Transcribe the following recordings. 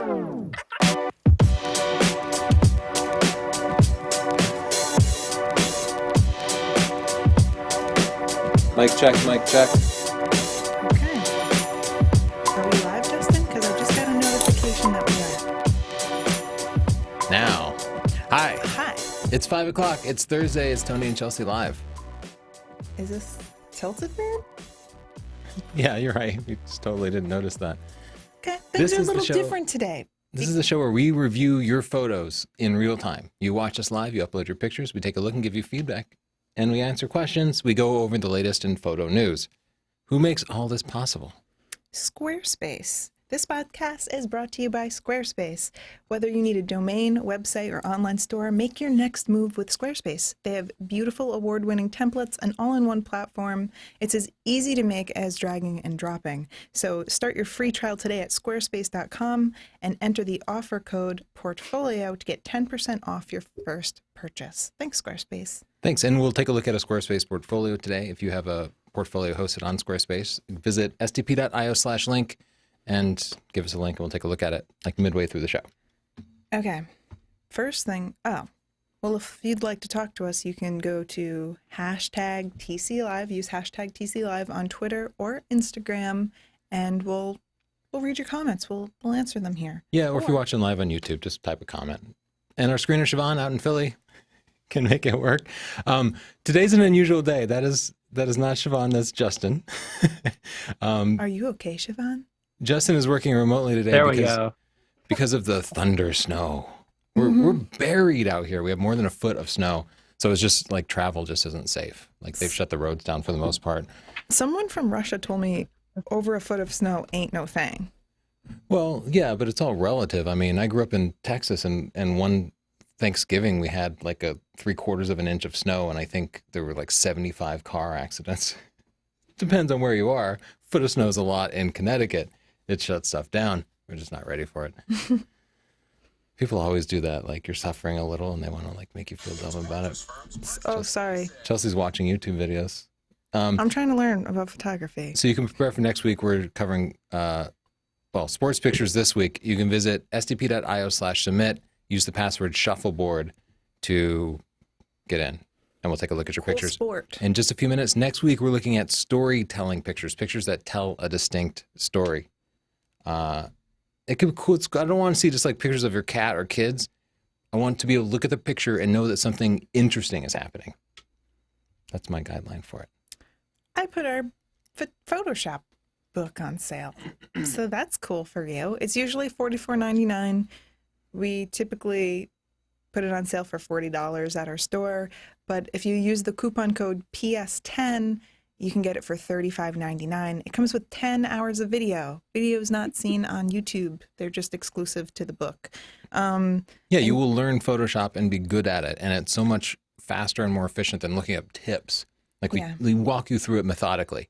Mic check, mic check. Okay. Are we live, Justin? Because I just got a notification that we are. Now. Hi. Hi. It's 5 o'clock. It's Thursday. It's Tony and Chelsea live. Is this Tilted Man? Yeah, you're right. You just totally didn't notice that. Okay. Things are a little different today. This is the show where we review your photos in real time. You watch us live, you upload your pictures, we take a look and give you feedback, and we answer questions. We go over the latest in photo news. Who makes all this possible? Squarespace. This podcast is brought to you by Squarespace. Whether you need a domain, website, or online store, make your next move with Squarespace. They have beautiful award-winning templates, an all-in-one platform. It's as easy to make as dragging and dropping. So start your free trial today at squarespace.com and enter the offer code PORTFOLIO to get 10% off your first purchase. Thanks, Squarespace. Thanks, and we'll take a look at a Squarespace portfolio today. If you have a portfolio hosted on Squarespace, visit stp.io/link and give us a link and we'll take a look at it like midway through the show. Okay. First thing, well, if you'd like to talk to us, you can go to hashtag TCLive, use hashtag TCLive on Twitter or Instagram, and we'll read your comments. We'll answer them here. Yeah, or if you're watching live on YouTube, just type a comment. And our screener, Siobhan, out in Philly, can make it work. Today's an unusual day. That is not Siobhan, that's Justin. Are you okay, Siobhan? Justin is working remotely today because of the thunder snow. We're buried out here. We have more than a foot of snow. So it's just like travel just isn't safe. Like they've shut the roads down for the most part. Someone from Russia told me over a foot of snow ain't no thing. Well, yeah, but it's all relative. I mean, I grew up in Texas and one Thanksgiving we had like a 3/4 of an inch of snow, and I think there were like 75 car accidents. Depends on where you are. Foot of snow is a lot in Connecticut. It shuts stuff down. We're just not ready for it. People always do that. Like you're suffering a little and they want to like make you feel dumb about it. Oh, sorry. Chelsea's watching YouTube videos. I'm trying to learn about photography. So you can prepare for next week. We're covering, sports pictures this week. You can visit stp.io/submit. Use the password shuffleboard to get in. And we'll take a look at your pictures. Sport. In just a few minutes. Next week, we're looking at storytelling pictures that tell a distinct story. It could be cool. I don't want to see just like pictures of your cat or kids. I want to be able to look at the picture and know that something interesting is happening. That's my guideline for it. I put our Photoshop book on sale. So that's cool for you. It's usually $44.99. We typically put it on sale for $40 at our store. But if you use the coupon code PS10, you can get it for $35.99. It comes with 10 hours of video. Videos not seen on YouTube. They're just exclusive to the book. You will learn Photoshop and be good at it. And it's so much faster and more efficient than looking up tips. Like we walk you through it methodically,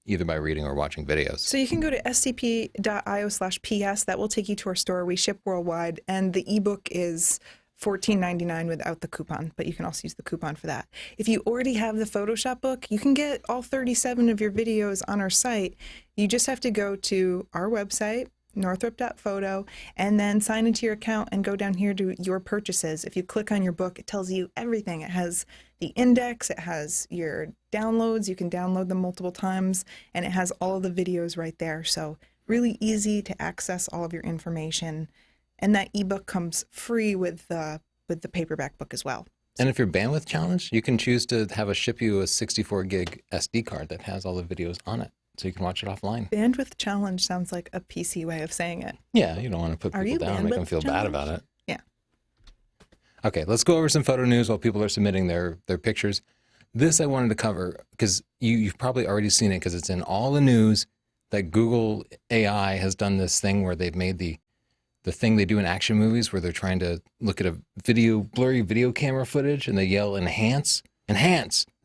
either by reading or watching videos. So you can go to stp.io/ps. That will take you to our store. We ship worldwide. And the ebook is $14.99 without the coupon, but you can also use the coupon for that. If you already have the Photoshop book, you can get all 37 of your videos on our site. You just have to go to our website, northrup.photo, and then sign into your account and go down here to your purchases. If you click on your book, it tells you everything. It has the index, it has your downloads, you can download them multiple times, and it has all of the videos right there. So really easy to access all of your information. And that ebook comes free with the paperback book as well. And if you're bandwidth challenged, you can choose to have us ship you a 64 gig SD card that has all the videos on it, so you can watch it offline. Bandwidth challenge sounds like a PC way of saying it. Yeah, you don't want to put people down, make them feel bad about it. Yeah. Okay, let's go over some photo news while people are submitting their pictures. This I wanted to cover because you've probably already seen it because it's in all the news that Google AI has done this thing where they've made the thing they do in action movies where they're trying to look at a blurry video camera footage and they yell enhance,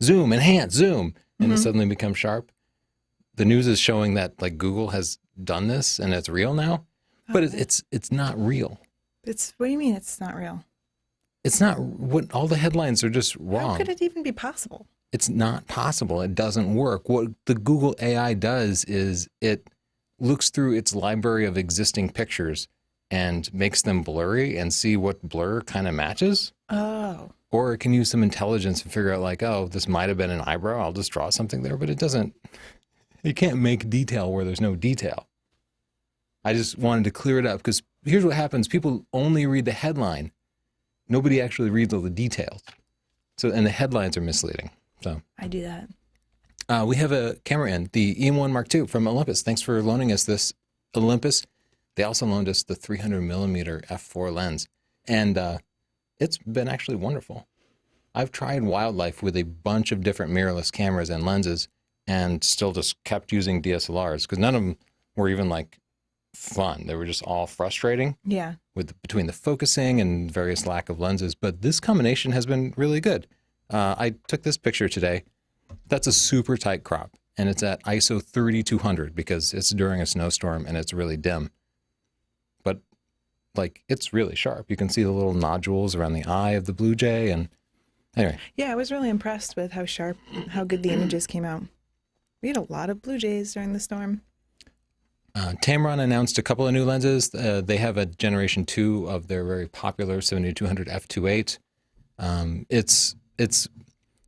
zoom, enhance, zoom, and it suddenly becomes sharp. The news is showing that like Google has done this and it's real now, but it's not real. What do you mean it's not real? It's not. What all the headlines are just wrong. How could it even be possible? It's not possible. It doesn't work. What the Google AI does is it looks through its library of existing pictures and makes them blurry and see what blur kind of matches. Oh. Or it can use some intelligence and figure out like, oh, this might have been an eyebrow. I'll just draw something there, but it doesn't. You can't make detail where there's no detail. I just wanted to clear it up because here's what happens. People only read the headline. Nobody actually reads all the details. So, and the headlines are misleading. So I do that. we have a camera in, the EM1 Mark II from Olympus. Thanks for loaning us this Olympus. They also loaned us the 300 millimeter f4 lens. And it's been actually wonderful. I've tried wildlife with a bunch of different mirrorless cameras and lenses and still just kept using DSLRs because none of them were even like fun. They were just all frustrating. Yeah. Between the focusing and various lack of lenses. But this combination has been really good. I took this picture today. That's a super tight crop, and it's at ISO 3200 because it's during a snowstorm and it's really dim. But like, it's really sharp. You can see the little nodules around the eye of the blue jay. And anyway. Yeah, I was really impressed with how sharp, how good the images came out. We had a lot of blue jays during the storm. Tamron announced a couple of new lenses. They have a generation 2 of their very popular 7200 f2.8.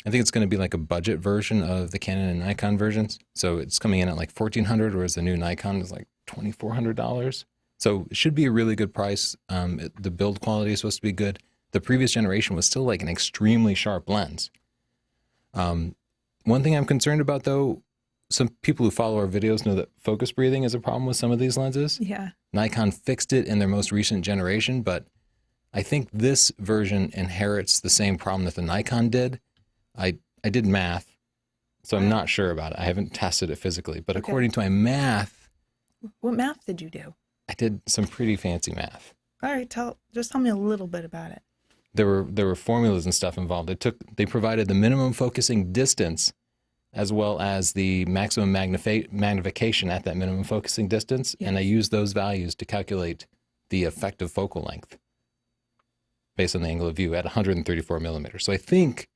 I think it's going to be like a budget version of the Canon and Nikon versions. So it's coming in at like $1,400, whereas the new Nikon is like $2,400. So it should be a really good price. The build quality is supposed to be good. The previous generation was still like an extremely sharp lens. One thing I'm concerned about, though, some people who follow our videos know that focus breathing is a problem with some of these lenses. Yeah. Nikon fixed it in their most recent generation, but I think this version inherits the same problem that the Nikon did. I did math, so I'm not sure about it. I haven't tested it physically, but according to my math... What math did you do? I did some pretty fancy math. All right, just tell me a little bit about it. There were formulas and stuff involved. They provided the minimum focusing distance as well as the maximum magnification at that minimum focusing distance, and I used those values to calculate the effective focal length based on the angle of view at 134 millimeters. So I think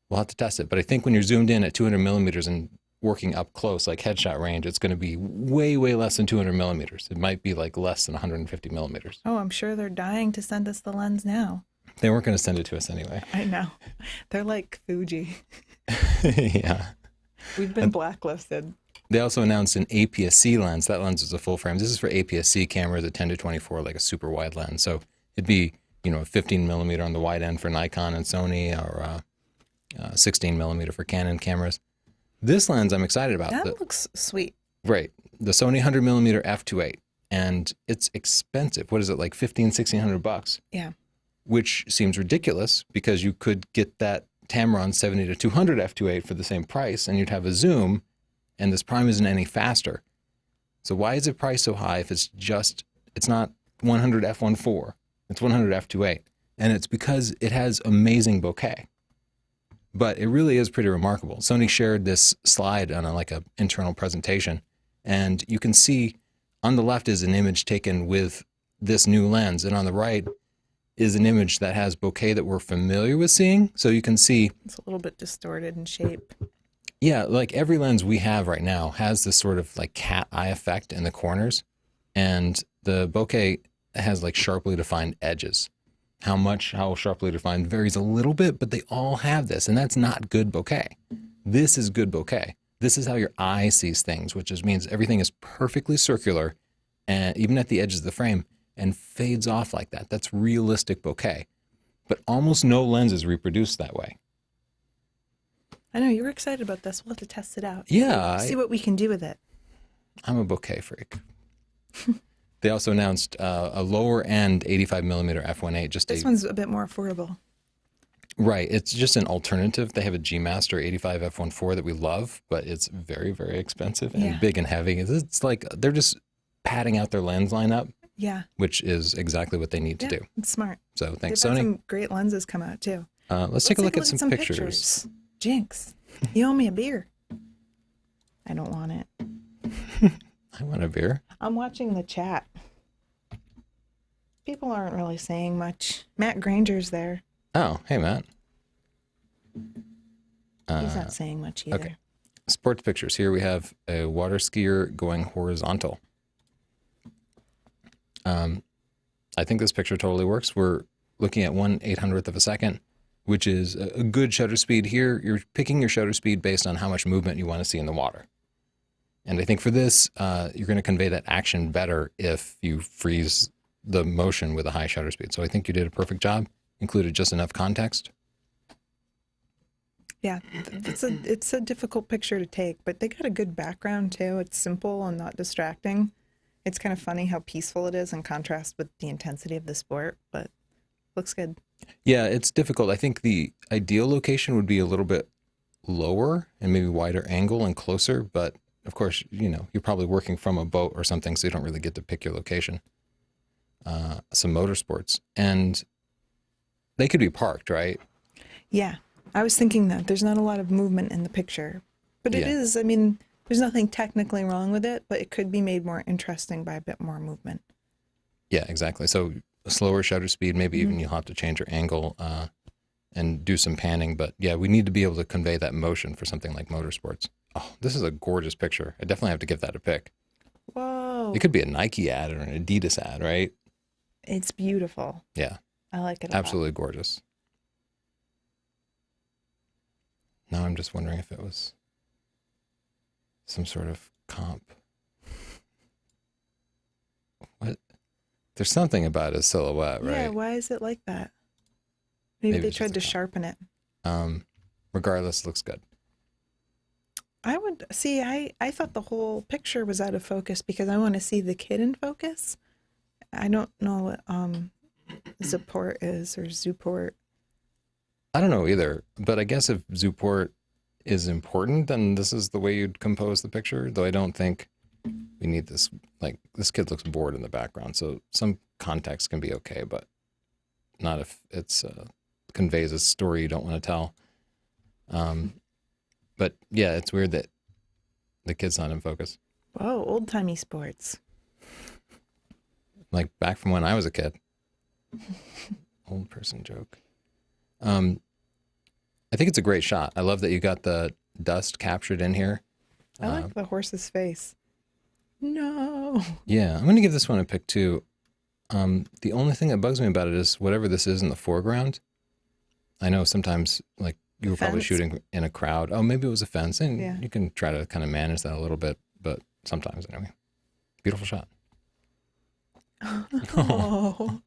we'll have to test it, but I think when you're zoomed in at 200 millimeters and working up close, like headshot range, it's going to be way, way less than 200 millimeters. It might be like less than 150 millimeters. Oh, I'm sure they're dying to send us the lens now. They weren't going to send it to us anyway. I know. They're like Fuji. Yeah. We've been blacklisted. They also announced an APS-C lens. That lens is a full frame. This is for APS-C cameras at 10 to 24, like a super wide lens. So it'd be, a 15 millimeter on the wide end for Nikon and Sony, or 16 millimeter for Canon cameras. This lens I'm excited about. That looks sweet. Right. The Sony 100 millimeter f2.8. And it's expensive. What is it, like $1,500-$1,600? Yeah. Which seems ridiculous because you could get that Tamron 70 to 200 f2.8 for the same price and you'd have a zoom, and this prime isn't any faster. So why is it priced so high if it's not 100 f1.4, it's 100 f2.8? And it's because it has amazing bokeh. But it really is pretty remarkable. Sony shared this slide on a internal presentation, and you can see on the left is an image taken with this new lens, and on the right is an image that has bokeh that we're familiar with seeing. So you can see it's a little bit distorted in shape. Yeah, like every lens we have right now has this sort of like cat eye effect in the corners, and the bokeh has like sharply defined edges. How sharply defined varies a little bit, but they all have this, and that's not good bokeh. This is good bokeh. This is how your eye sees things, which means everything is perfectly circular, and even at the edges of the frame, and fades off like that. That's realistic bokeh. But almost no lenses reproduce that way. I know, you were excited about this. We'll have to test it out. Yeah. See what we can do with it. I'm a bokeh freak. They also announced a lower end 85 millimeter f1.8. This one's a bit more affordable. Right. It's just an alternative. They have a G Master 85 f1.4 that we love, but it's very, very expensive and big and heavy. It's like they're just padding out their lens lineup. Yeah. Which is exactly what they need to do. It's smart. So thanks, They've Sony. had some great lenses come out too. Let's take a look at some pictures. Jinx, you owe me a beer. I don't want it. I want a beer. I'm watching the chat. People aren't really saying much. Matt Granger's there. Oh, hey, Matt. He's not saying much either. Okay. Sports pictures. Here we have a water skier going horizontal. I think this picture totally works. We're looking at 1/800th of a second, which is a good shutter speed here. You're picking your shutter speed based on how much movement you want to see in the water. And I think for this, you're going to convey that action better if you freeze the motion with a high shutter speed. So I think you did a perfect job, included just enough context. Yeah, it's a difficult picture to take, but they got a good background too. It's simple and not distracting. It's kind of funny how peaceful it is in contrast with the intensity of the sport, but looks good. Yeah, it's difficult. I think the ideal location would be a little bit lower and maybe wider angle and closer, but of course, you're probably working from a boat or something, so you don't really get to pick your location. Some motorsports, and they could be parked, right? Yeah, I was thinking that there's not a lot of movement in the picture, but it is. I mean, there's nothing technically wrong with it, but it could be made more interesting by a bit more movement. Yeah, exactly. So a slower shutter speed, maybe even you'll have to change your angle and do some panning. But yeah, we need to be able to convey that motion for something like motorsports. Oh, this is a gorgeous picture. I definitely have to give that a pick. Whoa. It could be a Nike ad or an Adidas ad, right? It's beautiful. Yeah. I like it a lot. Absolutely gorgeous. Now I'm just wondering if it was some sort of comp. What? There's something about his silhouette, right? Yeah, why is it like that? Maybe they tried to sharpen it. Regardless, looks good. I would see, I thought the whole picture was out of focus because I want to see the kid in focus. I don't know what Zuport is or Zuport. I don't know either, but I guess if Zuport is important, then this is the way you'd compose the picture, though I don't think we need this. Like, this kid looks bored in the background, so some context can be okay, but not if it's conveys a story you don't want to tell. But yeah, it's weird that the kid's not in focus. Whoa, old-timey sports. Like back from when I was a kid. Old person joke. I think it's a great shot. I love that you got the dust captured in here. I like the horse's face. No. Yeah, I'm going to give this one a pick too. The only thing that bugs me about it is whatever this is in the foreground. I know sometimes, like, you were probably shooting in a crowd. Oh, maybe it was a fence. And you can try to kind of manage that a little bit, but sometimes anyway. Beautiful shot. Oh,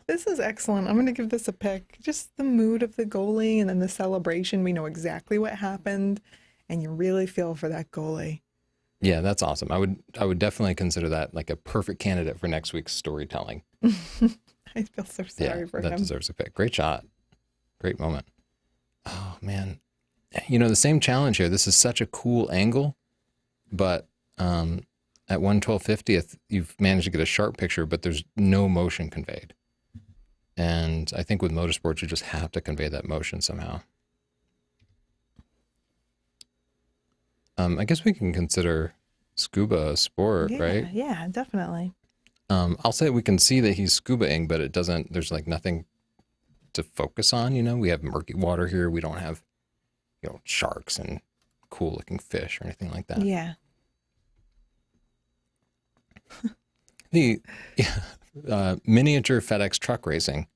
this is excellent. I'm going to give this a pick. Just the mood of the goalie and then the celebration. We know exactly what happened, and you really feel for that goalie. Yeah, that's awesome. I would definitely consider that like a perfect candidate for next week's storytelling. I feel so sorry for him. That deserves a pick. Great shot. Great moment. Oh, man. The same challenge here. This is such a cool angle, but at 1/1250th, you've managed to get a sharp picture, but there's no motion conveyed. And I think with motorsports, you just have to convey that motion somehow. I guess we can consider scuba a sport, right? Yeah, definitely. I'll say we can see that he's scubaing, but there's like nothing to focus on, We have murky water here. We don't have, sharks and cool looking fish or anything like that. Yeah. Miniature FedEx truck racing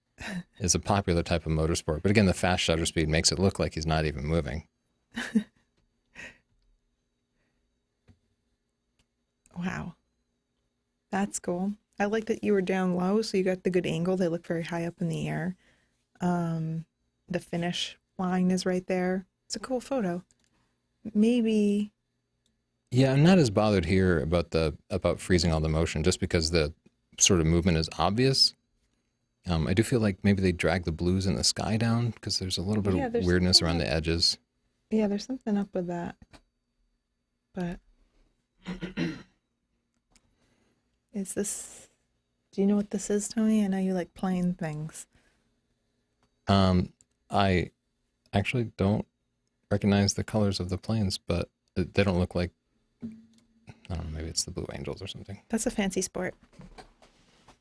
is a popular type of motorsport. But again, the fast shutter speed makes it look like he's not even moving. Wow. That's cool. I like that you were down low, so you got the good angle. They look very high up in the air. The finish line is right there. It's a cool photo. Maybe. Yeah, I'm not as bothered here about freezing all the motion, just because the sort of movement is obvious. I do feel like maybe they drag the blues in the sky down because there's a little bit of weirdness around the edges. Yeah, there's something up with that. But do you know what this is, Tony? I know you like plain things. I actually don't recognize the colors of the planes, but they don't look like, I don't know, maybe it's the Blue Angels or something. That's a fancy sport.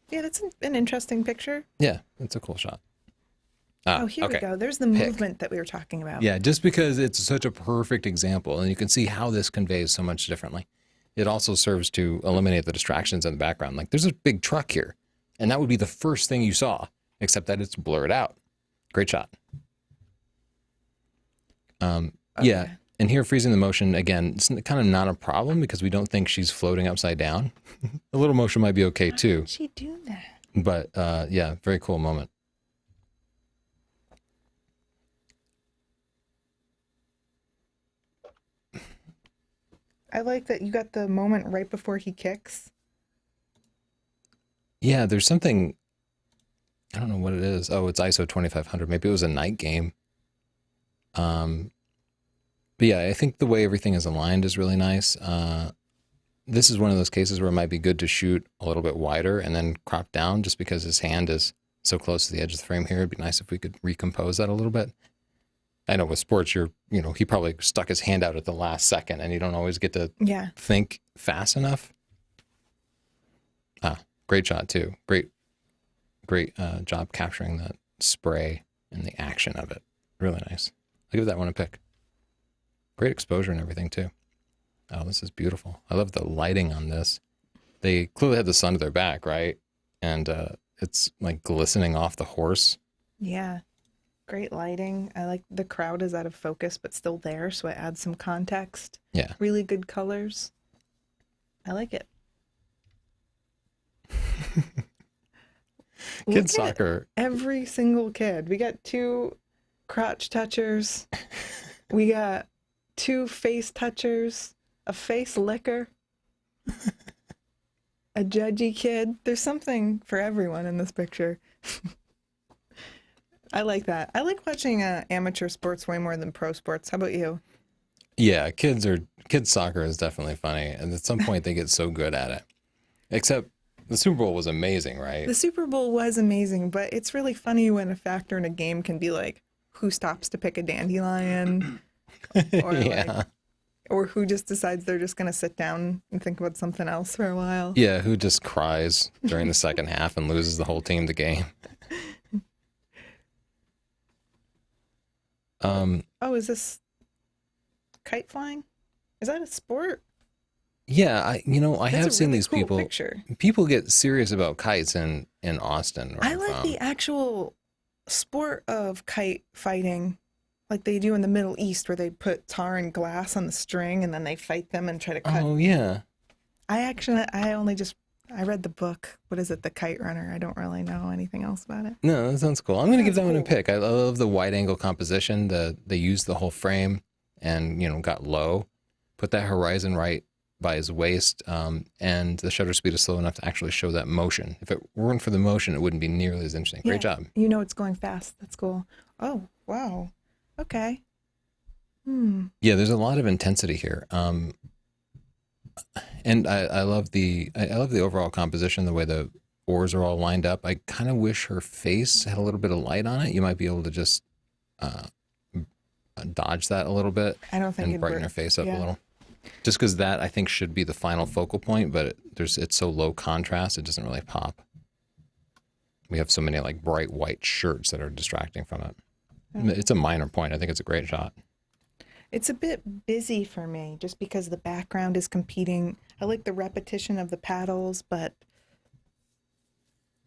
Yeah, that's an interesting picture. Yeah, it's a cool shot. Here we go. There's the movement that we were talking about. Yeah, just because it's such a perfect example, and you can see how this conveys so much differently. It also serves to eliminate the distractions in the background. Like, there's a big truck here. And that would be the first thing you saw, except that it's blurred out. Great shot. Yeah. And here, freezing the motion, again, it's kind of not a problem because we don't think she's floating upside down. A little motion might be okay too. How did she do that? But yeah, very cool moment. I like that you got the moment right before he kicks. Yeah, there's something, I don't know what it is. Oh, it's ISO 2500. Maybe it was a night game. But yeah, I think the way everything is aligned is really nice. This is one of those cases where it might be good to shoot a little bit wider and then crop down just because his hand is so close to the edge of the frame here. It'd be nice if we could recompose that a little bit. I know with sports, he probably stuck his hand out at the last second and you don't always get to think fast enough. Great shot too. Great job capturing that spray and the action of it. Really nice. I'll give that one a pick. Great exposure and everything too. Oh, this is beautiful. I love the lighting on this. They clearly have the sun to their back, right? And it's like glistening off the horse. Yeah. Great lighting. I like the crowd is out of focus, but still there. So it adds some context. Yeah. Really good colors. I like it. Kid soccer. Every single kid. We got 2 crotch touchers. We got 2 face touchers, a face licker, a judgy kid. There's something for everyone in this picture. I like that. I like watching amateur sports way more than pro sports. How about you? Yeah, kids soccer is definitely funny. And at some point they get so good at it. Except the Super Bowl was amazing, right? The Super Bowl was amazing, but it's really funny when a factor in a game can be like, who stops to pick a dandelion? Or yeah. Or who just decides they're just going to sit down and think about something else for a while. Yeah, who just cries during the second half and loses the whole team the game. Oh, is this kite flying? Is that a sport? Yeah, I have seen really these cool people. Picture. People get serious about kites in Austin. I like the actual sport of kite fighting, like they do in the Middle East, where they put tar and glass on the string and then they fight them and try to cut. Oh yeah. I read the book. What is it? The Kite Runner. I don't really know anything else about it. No, that sounds cool. I'm going to give that one a pick. I love the wide angle composition. They used the whole frame and got low, put that horizon right by his waist, and the shutter speed is slow enough to actually show that motion. If it weren't for the motion, it wouldn't be nearly as interesting. Great job. It's going fast. That's cool. Oh, wow. Okay. Yeah, there's a lot of intensity here. And I love the overall composition, the way the oars are all lined up. I kind of wish her face had a little bit of light on it. You might be able to just dodge that a little bit. I don't think and brighten her face up a little. Just because that I think should be the final focal point, but it's so low contrast, it doesn't really pop. We have so many like bright white shirts that are distracting from it. It's a minor point. I think it's a great shot. It's a bit busy for me just because the background is competing. I like the repetition of the paddles, but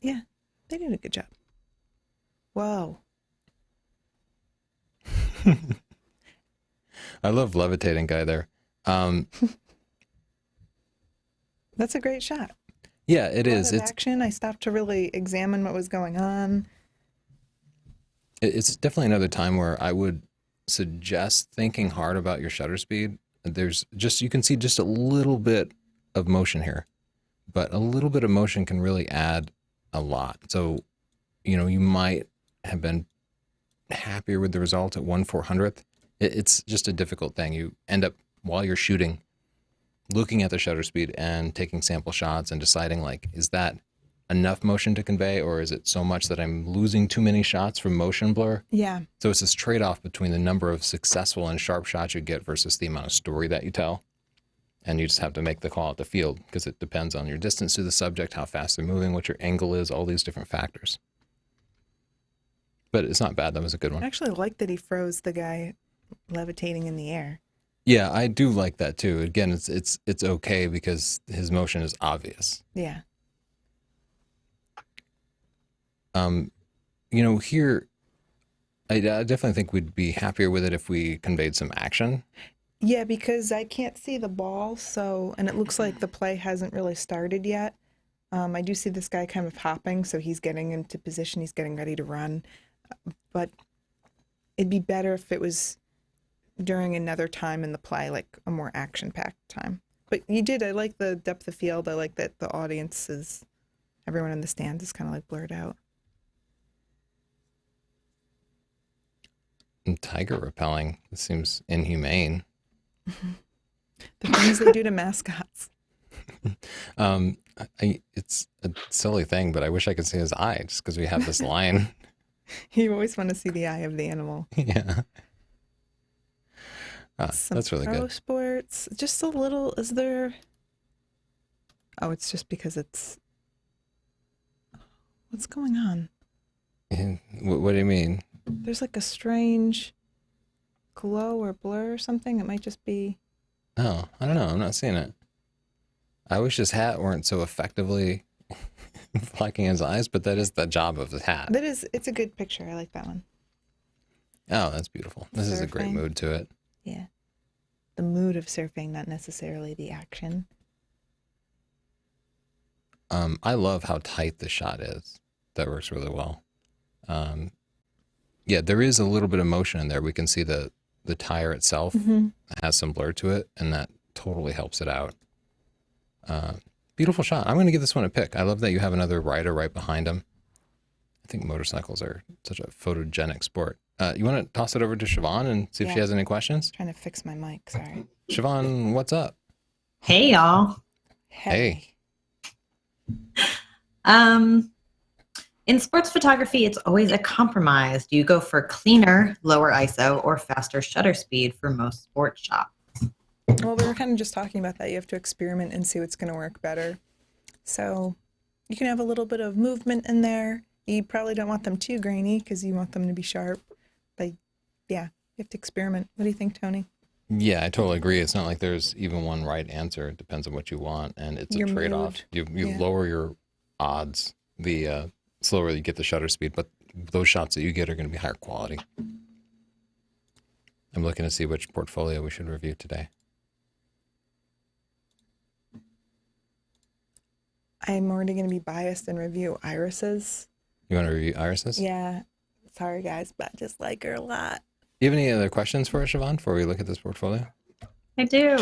yeah, they did a good job. Whoa. I love levitating guy there. That's a great shot. Yeah, it is. It's action. I stopped to really examine what was going on. It's definitely another time where I would suggest thinking hard about your shutter speed. You can see just a little bit of motion here, but a little bit of motion can really add a lot. So, you might have been happier with the result at 1/400th. It's just a difficult thing. You end up, while you're shooting, looking at the shutter speed and taking sample shots and deciding, like, is that enough motion to convey, or is it so much that I'm losing too many shots from motion blur? Yeah. So it's this trade-off between the number of successful and sharp shots you get versus the amount of story that you tell. And you just have to make the call at the field because it depends on your distance to the subject, how fast they're moving, what your angle is, all these different factors. But it's not bad. That was a good one. I actually like that he froze the guy levitating in the air. Yeah, I do like that too. Again, it's okay because his motion is obvious. Yeah. Um, here I definitely think we'd be happier with it if we conveyed some action. Yeah, because I can't see the ball, and it looks like the play hasn't really started yet. I do see this guy kind of hopping, so he's getting into position, he's getting ready to run. But it'd be better if it was during another time in the play, like a more action-packed time. But you did, I like the depth of field. I like that the audience is, everyone in the stands is kind of like blurred out. And tiger repelling, it seems inhumane. The things they do to mascots. It's a silly thing, but I wish I could see his eye just because we have this line. You always want to see the eye of the animal. Yeah. That's really pro good. sports. Just a little. Is there? Oh, it's just because it's. What's going on? What do you mean? There's like a strange glow or blur or something. It might just be. Oh, I don't know. I'm not seeing it. I wish his hat weren't so effectively blocking his eyes, but that is the job of the hat. That is. It's a good picture. I like that one. Oh, that's beautiful. This is a great Surfing. mood to it. Yeah. The mood of surfing, not necessarily the action. I love how tight the shot is. That works really well. Yeah, there is a little bit of motion in there. We can see the tire itself has some blur to it, and that totally helps it out. Beautiful shot. I'm going to give this one a pick. I love that you have another rider right behind him. I think motorcycles are such a photogenic sport. You want to toss it over to Siobhan and see if she has any questions? Trying to fix my mic. Sorry. Siobhan, what's up? Hey, y'all. Hey. In sports photography, it's always a compromise. Do you go for cleaner, lower ISO, or faster shutter speed for most sports shots? Well, we were kind of just talking about that. You have to experiment and see what's going to work better. So you can have a little bit of movement in there. You probably don't want them too grainy because you want them to be sharp. But yeah, you have to experiment. What do you think, Tony? Yeah, I totally agree. It's not like there's even one right answer. It depends on what you want, and it's Your a trade-off. mood. You lower your odds the slower you get the shutter speed, but those shots that you get are going to be higher quality. I'm looking to see which portfolio we should review today. I'm already going to be biased and review Iris's. You want to review Iris's? Yeah. Sorry, guys, but I just like her a lot. Do you have any other questions for us, Siobhan, before we look at this portfolio? I do.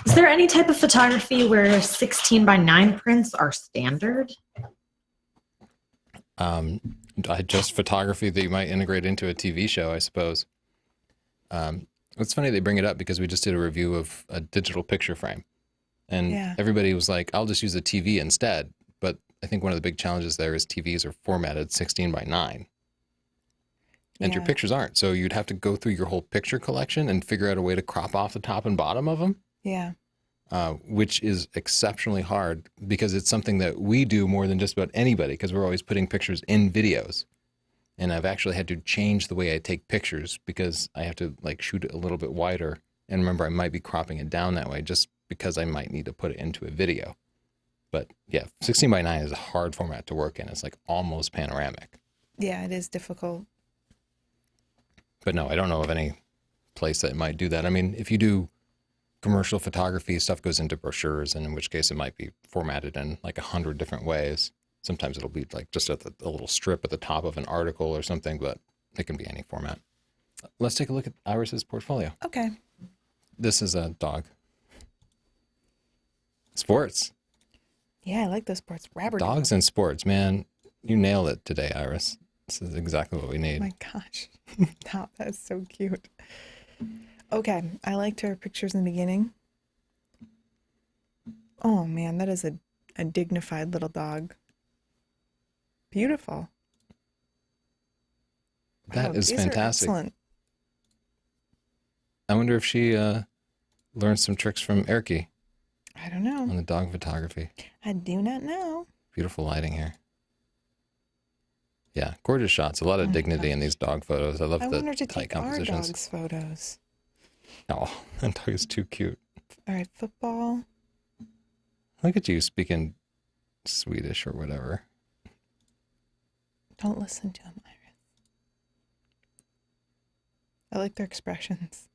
Is there any type of photography where 16 by 9 prints are standard? Just photography that you might integrate into a TV show, I suppose. It's funny they bring it up because we just did a review of a digital picture frame. And everybody was like, I'll just use a TV instead. But I think one of the big challenges there is TVs are formatted 16 by 9. And your pictures aren't. So you'd have to go through your whole picture collection and figure out a way to crop off the top and bottom of them. Yeah. Which is exceptionally hard because it's something that we do more than just about anybody because we're always putting pictures in videos. And I've actually had to change the way I take pictures because I have to like shoot it a little bit wider. And remember, I might be cropping it down that way just because I might need to put it into a video. But yeah, 16 by 9 is a hard format to work in. It's like almost panoramic. Yeah, it is difficult. But no, I don't know of any place that might do that. I mean, if you do commercial photography, stuff goes into brochures, and in which case it might be formatted in like 100 different ways. Sometimes it'll be like just a little strip at the top of an article or something, but it can be any format. Let's take a look at Iris's portfolio. Okay. This is a dog. Sports. Yeah, I like those sports. Rabbit Dogs and sports, man. You nailed it today, Iris. This is exactly what we need. Oh my gosh. Stop. That's so cute. Okay. I liked her pictures in the beginning. Oh man, that is a dignified little dog. Beautiful. That Wow, is these are fantastic. excellent. I wonder if she learned some tricks from Erky I don't know. on the dog photography. I do not know. Beautiful lighting here. Yeah, gorgeous shots. A lot of dignity in these dog photos. I love I the want her to tight take our compositions. dog's photos. Oh, that dog is too cute. All right, football. Look at you speaking Swedish or whatever. Don't listen to them, Iris. I like their expressions.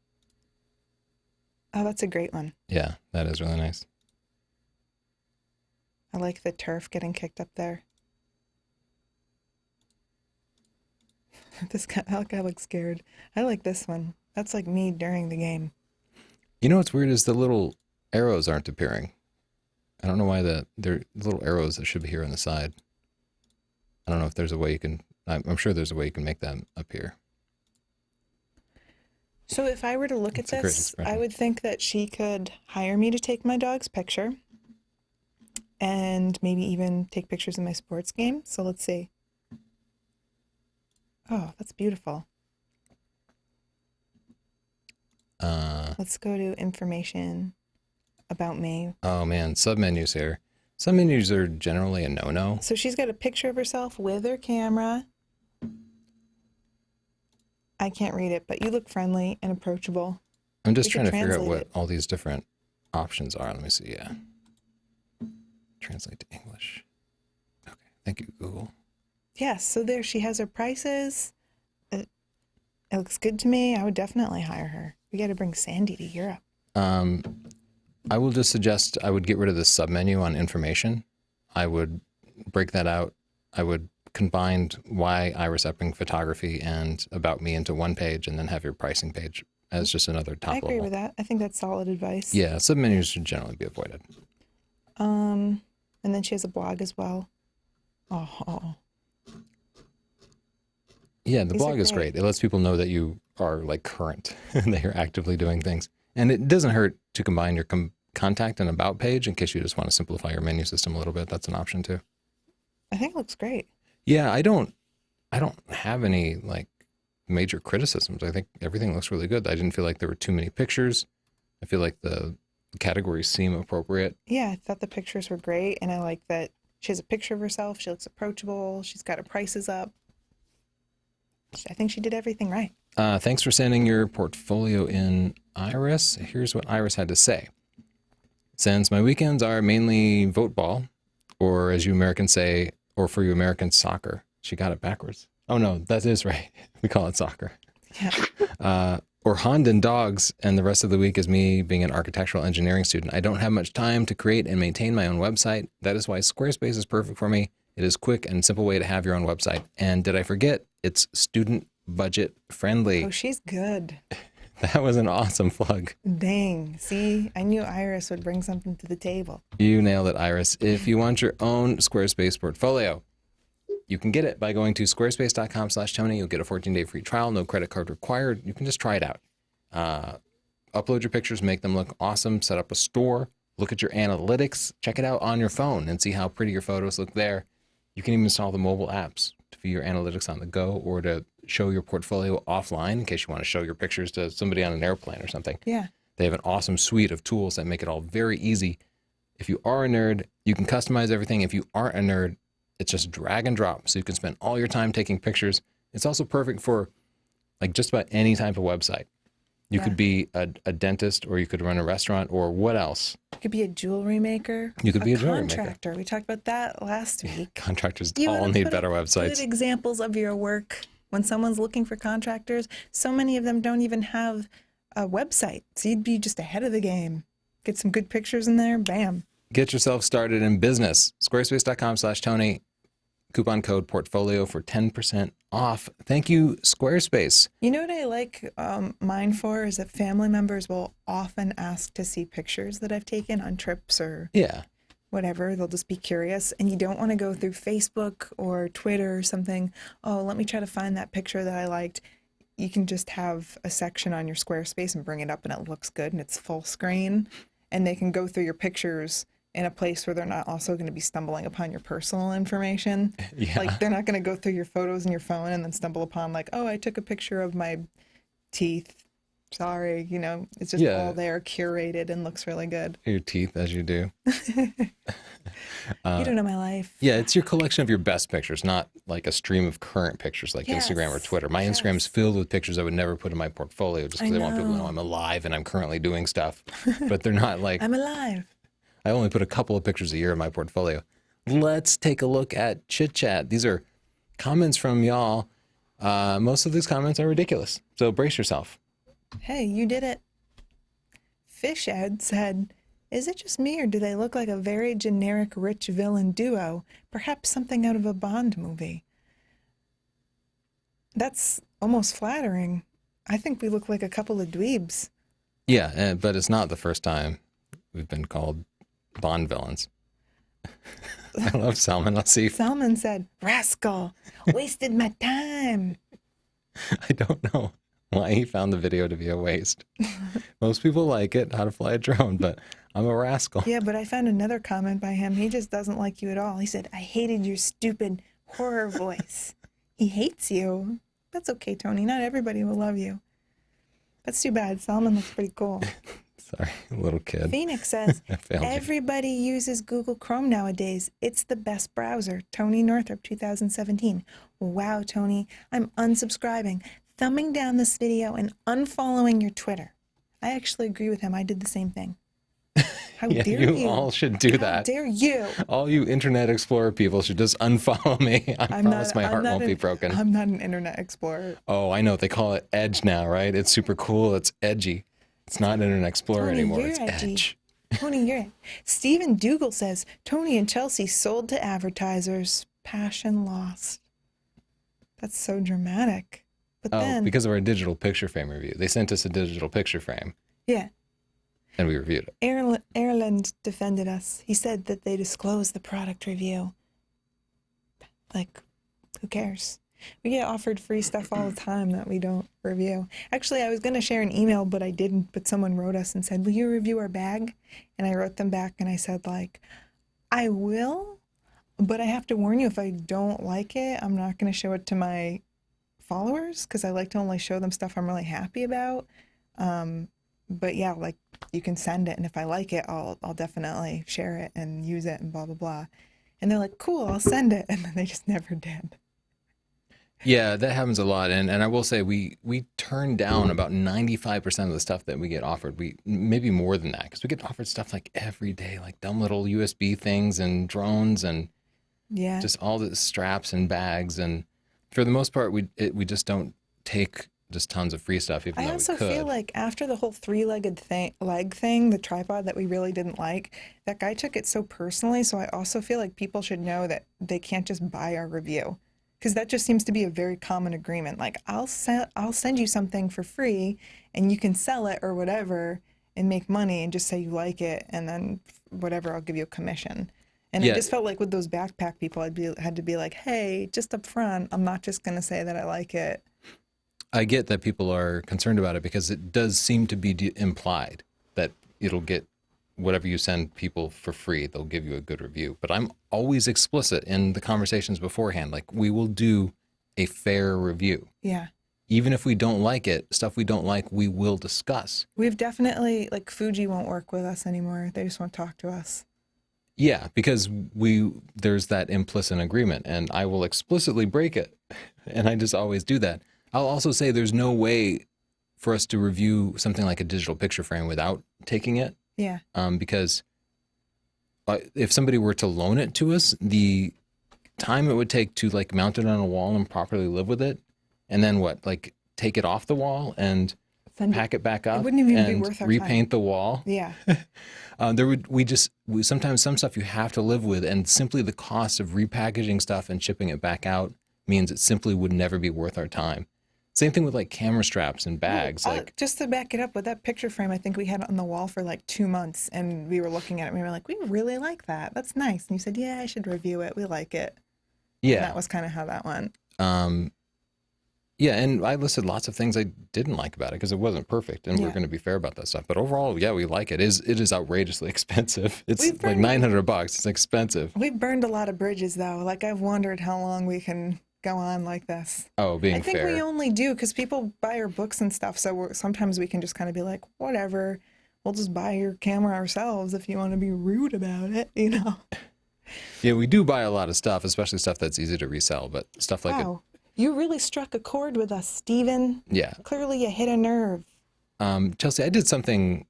Oh, that's a great one. Yeah, that is really nice. I like the turf getting kicked up there. That guy looks scared. I like this one. That's like me during the game. You know what's weird is the little arrows aren't appearing. I don't know why they're little arrows that should be here on the side. I don't know if there's a way you can, I'm sure there's a way you can make them appear. So if I were to look That's at a great this, expression. I would think that she could hire me to take my dog's picture and maybe even take pictures of my sports game. So let's see. Oh, that's beautiful. Let's go to information about me. Oh man, submenus here. Submenus are generally a no-no. So she's got a picture of herself with her camera. I can't read it, but you look friendly and approachable. I'm just We trying could to figure out translate what it. all these different options are. Let me see. Yeah. Translate to English. Okay. Thank you, Google. Yes, so there she has her prices. It looks good to me. I would definitely hire her. We got to bring Sandy to Europe. I will just suggest I would get rid of the submenu on information. I would break that out. I would combine why Iris Epping photography and about me into one page and then have your pricing page as just another top I agree level. with that. I think that's solid advice. Yeah, submenus should generally be avoided. And then she has a blog as well. Oh, Yeah, the These are blog is great. great. It lets people know that you are like current and that you're actively doing things. And it doesn't hurt to combine your contact and about page in case you just want to simplify your menu system a little bit. That's an option too. I think it looks great. Yeah, I don't have any like major criticisms. I think everything looks really good. I didn't feel like there were too many pictures. I feel like the categories seem appropriate. Yeah, I thought the pictures were great, and I like that she has a picture of herself. She looks approachable. She's got her prices up. I think she did everything right. Thanks for sending your portfolio in, Iris. Here's what Iris had to say. Since my weekends are mainly vote ball, or as you Americans say, or for you Americans, soccer. She got it backwards. Oh no, that is right. We call it soccer. Yeah. Or Hondan dogs, and the rest of the week is me being an architectural engineering student. I don't have much time to create and maintain my own website. That is why Squarespace is perfect for me. It is quick and simple way to have your own website. And did I forget? It's student budget friendly. Oh, she's good. That was an awesome plug. Dang. See, I knew Iris would bring something to the table. You nailed it, Iris. If you want your own Squarespace portfolio, you can get it by going to squarespace.com/Tony. You'll get a 14-day free trial, no credit card required. You can just try it out. Upload your pictures, make them look awesome, set up a store, look at your analytics, check it out on your phone and see how pretty your photos look there. You can even install the mobile apps to view your analytics on the go or to show your portfolio offline in case you want to show your pictures to somebody on an airplane or something. Yeah. They have an awesome suite of tools that make it all very easy. If you are a nerd, you can customize everything. If you aren't a nerd, it's just drag and drop. So you can spend all your time taking pictures. It's also perfect for like just about any type of website. You Yeah. could be a dentist, or you could run a restaurant, or what else? You could be a jewelry maker. You could be a jewelry maker. contractor. We talked about that last week. Contractors You all wanna need put better up websites. Good examples of your work. When someone's looking for contractors, so many of them don't even have a website. So you'd be just ahead of the game. Get some good pictures in there. Bam. Get yourself started in business. Squarespace.com/Tony. Coupon code portfolio for 10% off. Thank you, Squarespace. You know what I like mine for is that family members will often ask to see pictures that I've taken on trips or Yeah. whatever. They'll just be curious. And you don't want to go through Facebook or Twitter or something. Oh, let me try to find that picture that I liked. You can just have a section on your Squarespace and bring it up and it looks good and it's full screen. And they can go through your pictures in a place where they're not also going to be stumbling upon your personal information. Yeah. Like they're not going to go through your photos in your phone and then stumble upon like, oh, I took a picture of my teeth. Sorry, it's just Yeah. all there curated and looks really good. Your teeth, as you do. You don't know my life. Yeah, it's your collection of your best pictures, not like a stream of current pictures like Instagram or Yes. Twitter. My Instagram is filled with pictures I would never put in my portfolio just because I want people to know I'm alive and I'm currently doing stuff. But they're not like, I'm alive. I only put a couple of pictures a year in my portfolio. let's take a look at Chit Chat. These are comments from y'all. Most of these comments are ridiculous, so brace yourself. Hey, you did it. Fishhead said, is it just me or do they look like a very generic rich villain duo? Perhaps something out of a Bond movie. That's almost flattering. I think we look like a couple of dweebs. Yeah, but it's not the first time we've been called Bond villains. I love Salman Asif. Salman said, rascal, wasted my time. I don't know why he found the video to be a waste. Most people like it, how to fly a drone, but I'm a rascal. Yeah, but I found another comment by him. He just doesn't like you at all. He said, I hated your stupid horror voice. He hates you. That's okay, Tony. Not everybody will love you. That's too bad. Salman looks pretty cool. Sorry, little kid. Phoenix says, I failed you. everybody uses Google Chrome nowadays. It's the best browser. Tony Northrup, 2017. Wow, Tony. I'm unsubscribing, thumbing down this video, and unfollowing your Twitter. I actually agree with him. I did the same thing. How Yeah, dare you you? all should do How that. dare you? All you Internet Explorer people should just unfollow me. I promise my heart won't be broken. I'm not an Internet Explorer. Oh, I know. They call it Edge now, right? It's super cool. It's edgy. It's not Internet Explorer Tony, anymore. you're It's edgy. Edge. Tony, you're it. Stephen Dougal says, Tony and Chelsea sold to advertisers. Passion lost. That's so dramatic. But Oh, then, because of our digital picture frame review. They sent us a digital picture frame yeah, and we reviewed it. Ireland defended us. He said that they disclosed the product review. Like, who cares? We get offered free stuff all the time that we don't review. Actually, I was going to share an email, but I didn't. But someone wrote us and said, will you review our bag? And I wrote them back and I said, like, I will, but I have to warn you, if I don't like it, I'm not going to show it to my followers because I like to only show them stuff I'm really happy about. But yeah, like, you can send it, and if I like it, I'll definitely share it and use it and blah, blah, blah. And they're like, cool, I'll send it. And then they just never did. Yeah, that happens a lot. And I will say we turn down about 95% of the stuff that we get offered. We maybe more than that, because we get offered stuff like every day, like dumb little USB things and drones and Yeah. just all the straps and bags. And for the most part, we just don't take just tons of free stuff, even I though also we could. feel like after the whole three-legged leg thing, the tripod that we really didn't like, that guy took it so personally. So I also feel like people should know that they can't just buy our review, because that just seems to be a very common agreement. Like, I'll send you something for free, and you can sell it or whatever and make money and just say you like it, and then whatever, I'll give you a commission. And Yeah. I just felt like with those backpack people, had to be like, hey, just up front, I'm not just gonna say that I like it. I get that people are concerned about it because it does seem to be implied that it'll get whatever you send people for free, they'll give you a good review. But I'm always explicit in the conversations beforehand. Like, we will do a fair review. Yeah. Even if we don't like it, stuff we don't like, we will discuss. We've definitely, like, Fuji won't work with us anymore. They just won't talk to us. Yeah, because there's that implicit agreement, and I will explicitly break it. And I just always do that. I'll also say there's no way for us to review something like a digital picture frame without taking it. Yeah. Because if somebody were to loan it to us, the time it would take to like mount it on a wall and properly live with it, and then like take it off the wall and pack it back up wouldn't even be and worth our repaint the wall. Yeah. Sometimes some stuff you have to live with, and simply the cost of repackaging stuff and shipping it back out means it simply would never be worth our time. Same thing with like camera straps and bags. Just to back it up, with that picture frame, I think we had it on the wall for like 2 months, and we were looking at it and we were like, we really like that. That's nice. And you said, yeah, I should review it. We like it. Yeah. And that was kind of how that went. Yeah, and I listed lots of things I didn't like about it because it wasn't perfect, and we're Yeah. going to be fair about that stuff. But overall, yeah, we like it. It is outrageously expensive. It's We've like burned- $900. It's expensive. We've burned a lot of bridges, though. Like, I've wondered how long we can go on like this. Oh, being I think fair. we only do because people buy our books and stuff. So sometimes we can just kind of be like, whatever, we'll just buy your camera ourselves if you want to be rude about it, you know? Yeah, we do buy a lot of stuff, especially stuff that's easy to resell. But stuff like Wow. You really struck a chord with us, Steven. yeah. Clearly you hit a nerve. Chelsea, I did something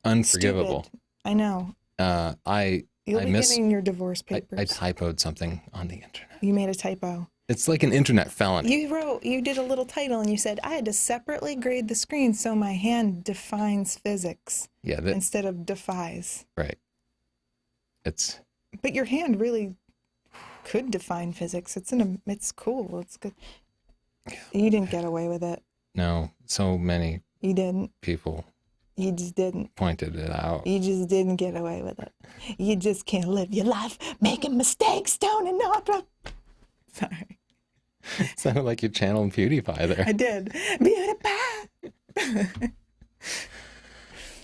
unforgivable. Stupid. I know. I You'll be getting your divorce papers. I typoed something on the internet. You made a typo. It's like an internet felony. You did a little title and you said, I had to separately grade the screen so my hand defines physics instead of defies. Right. But your hand really could define physics. It's cool. It's good. Yeah. You didn't get away with it. No, so many You didn't. people You just didn't. pointed it out. You just didn't get away with it. You just can't live your life making mistakes, don't you, Northrup? Sorry. It sounded like you channeled PewDiePie there. I did. PewDiePie!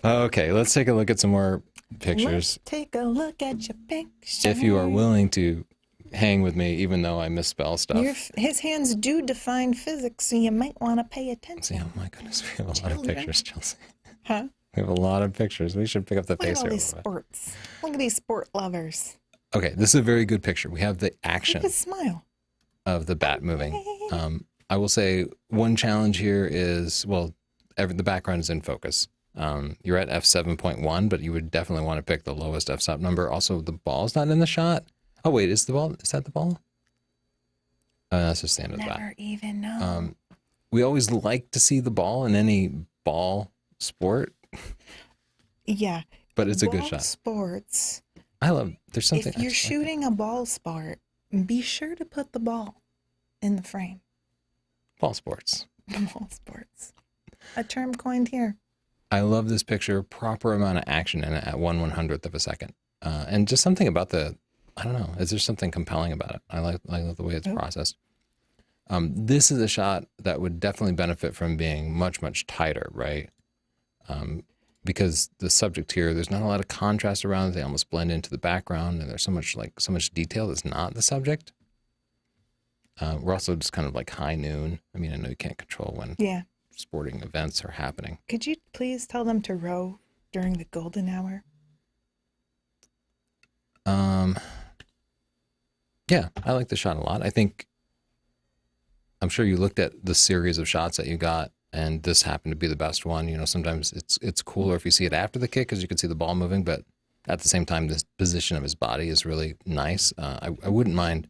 Okay, let's take a look at some more pictures. Let's take a look at your picture. If you are willing to hang with me, even though I misspell stuff. His hands do define physics, so you might want to pay attention. See, oh my goodness, we have a lot of pictures, Chelsea. Huh? We have a lot of pictures. We should pick up the pace here a little bit. Sports. Look at these sport lovers. Okay, this is a very good picture. We have the action. Look at his smile. Of the bat moving. I will say one challenge here is, well, the background is in focus. You're at f7.1, but you would definitely want to pick the lowest f-stop number. Also, the ball's not in the shot. Oh, wait, is that the ball? That's just the end of the bat. Never even know. We always like to see the ball in any ball sport. Yeah. But it's a good shot. Sports. There's something. If you're shooting a ball sport, be sure to put the ball in the frame. Ball sports. Ball sports. A term coined here. I love this picture. Proper amount of action in it at 1/100th of a second. And just something about I don't know. Is there something compelling about it? I like the way it's processed. This is a shot that would definitely benefit from being much, much tighter, right? Because the subject here, there's not a lot of contrast around it. They almost blend into the background, and there's so much detail that's not the subject. We're also just kind of like high noon. I mean, I know you can't control when sporting events are happening. Could you please tell them to row during the golden hour? Yeah, I like the shot a lot. I'm sure you looked at the series of shots that you got, and this happened to be the best one. You know, sometimes it's cooler if you see it after the kick because you can see the ball moving, but at the same time, the position of his body is really nice. I wouldn't mind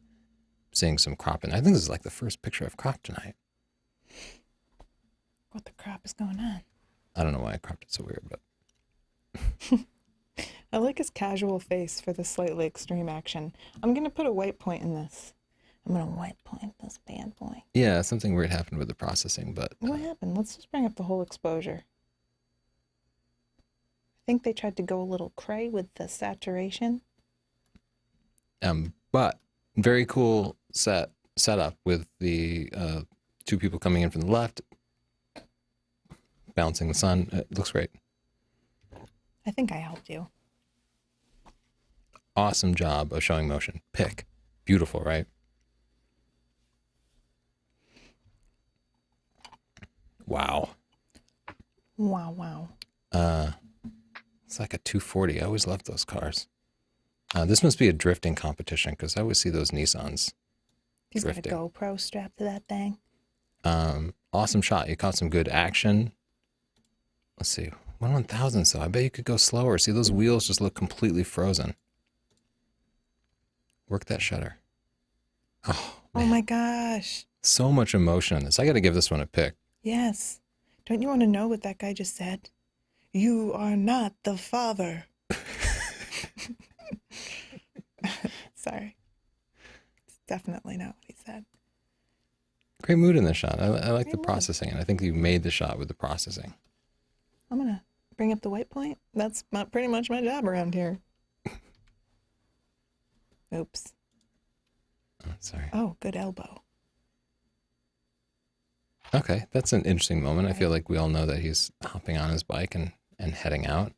seeing some cropping. I think this is like the first picture I've cropped tonight. What the crap is going on? I don't know why I cropped it so weird, but I like his casual face for the slightly extreme action. I'm going to put a white point in this. I'm going to white point this bad boy. Yeah, something weird happened with the processing, but... What happened? Let's just bring up the whole exposure. I think they tried to go a little cray with the saturation. But very cool setup with the two people coming in from the left, bouncing the sun. It looks great. I think I helped you. Awesome job of showing motion. Pick. Beautiful, right? Wow. Wow. It's like a 240. I always loved those cars. This must be a drifting competition because I always see those Nissans. He's drifting. got a GoPro strapped to that thing. Awesome shot. You caught some good action. Let's see. 1/1000, so I bet you could go slower. See, those wheels just look completely frozen. Work that shutter. Oh, man. Oh my gosh. So much emotion in this. I got to give this one a pick. Yes. Don't you want to know what that guy just said? You are not the father. Sorry. It's definitely not what he said. Great mood in this shot. I like Great the mood. processing, and I think you made the shot with the processing. I'm going to bring up the white point. That's pretty much my job around here. Oops. Oh, sorry. Oh, good elbow. Okay, that's an interesting moment. I feel like we all know that he's hopping on his bike and heading out.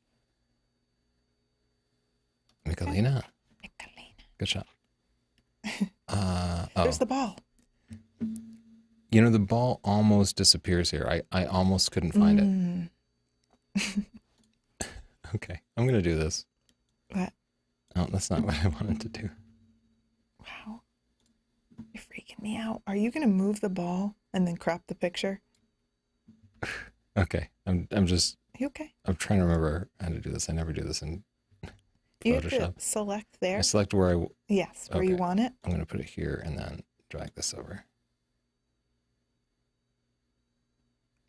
Michelina. Good shot. There's the ball. You know, the ball almost disappears here. I almost couldn't find it. Okay, I'm going to do this. What? Oh, that's not what I wanted to do. Wow. You're freaking me out. Are you going to move the ball and then crop the picture? Okay, I'm You okay? trying to remember how to do this. I never do this. And You have Photoshop. to select I there. select where Yes, where you Okay. want it. I'm going to put it here and then drag this over.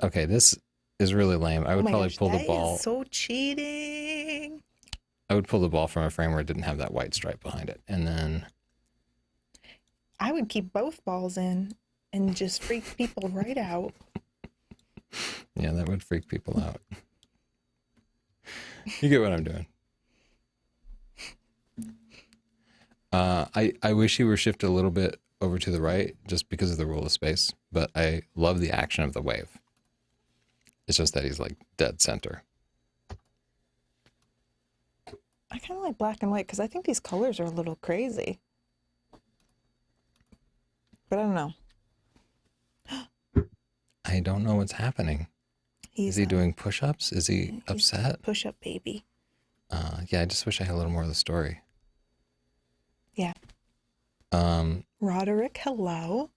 Okay, this is really lame. I Oh would my probably gosh, pull the that ball. is so cheating. I would pull the ball from a frame where it didn't have that white stripe behind it. And then, I would keep both balls in and just freak people right out. yeah, that would freak people out. You get what I'm doing. I wish he were shifted a little bit over to the right just because of the rule of space, but I love the action of the wave. It's just that he's like dead center. I kind of like black and white because I think these colors are a little crazy. But I don't know. I don't know what's happening. Is he doing push-ups? Is he upset? Push-up baby. Yeah, I just wish I had a little more of the story. Yeah. Um, Roderick, hello.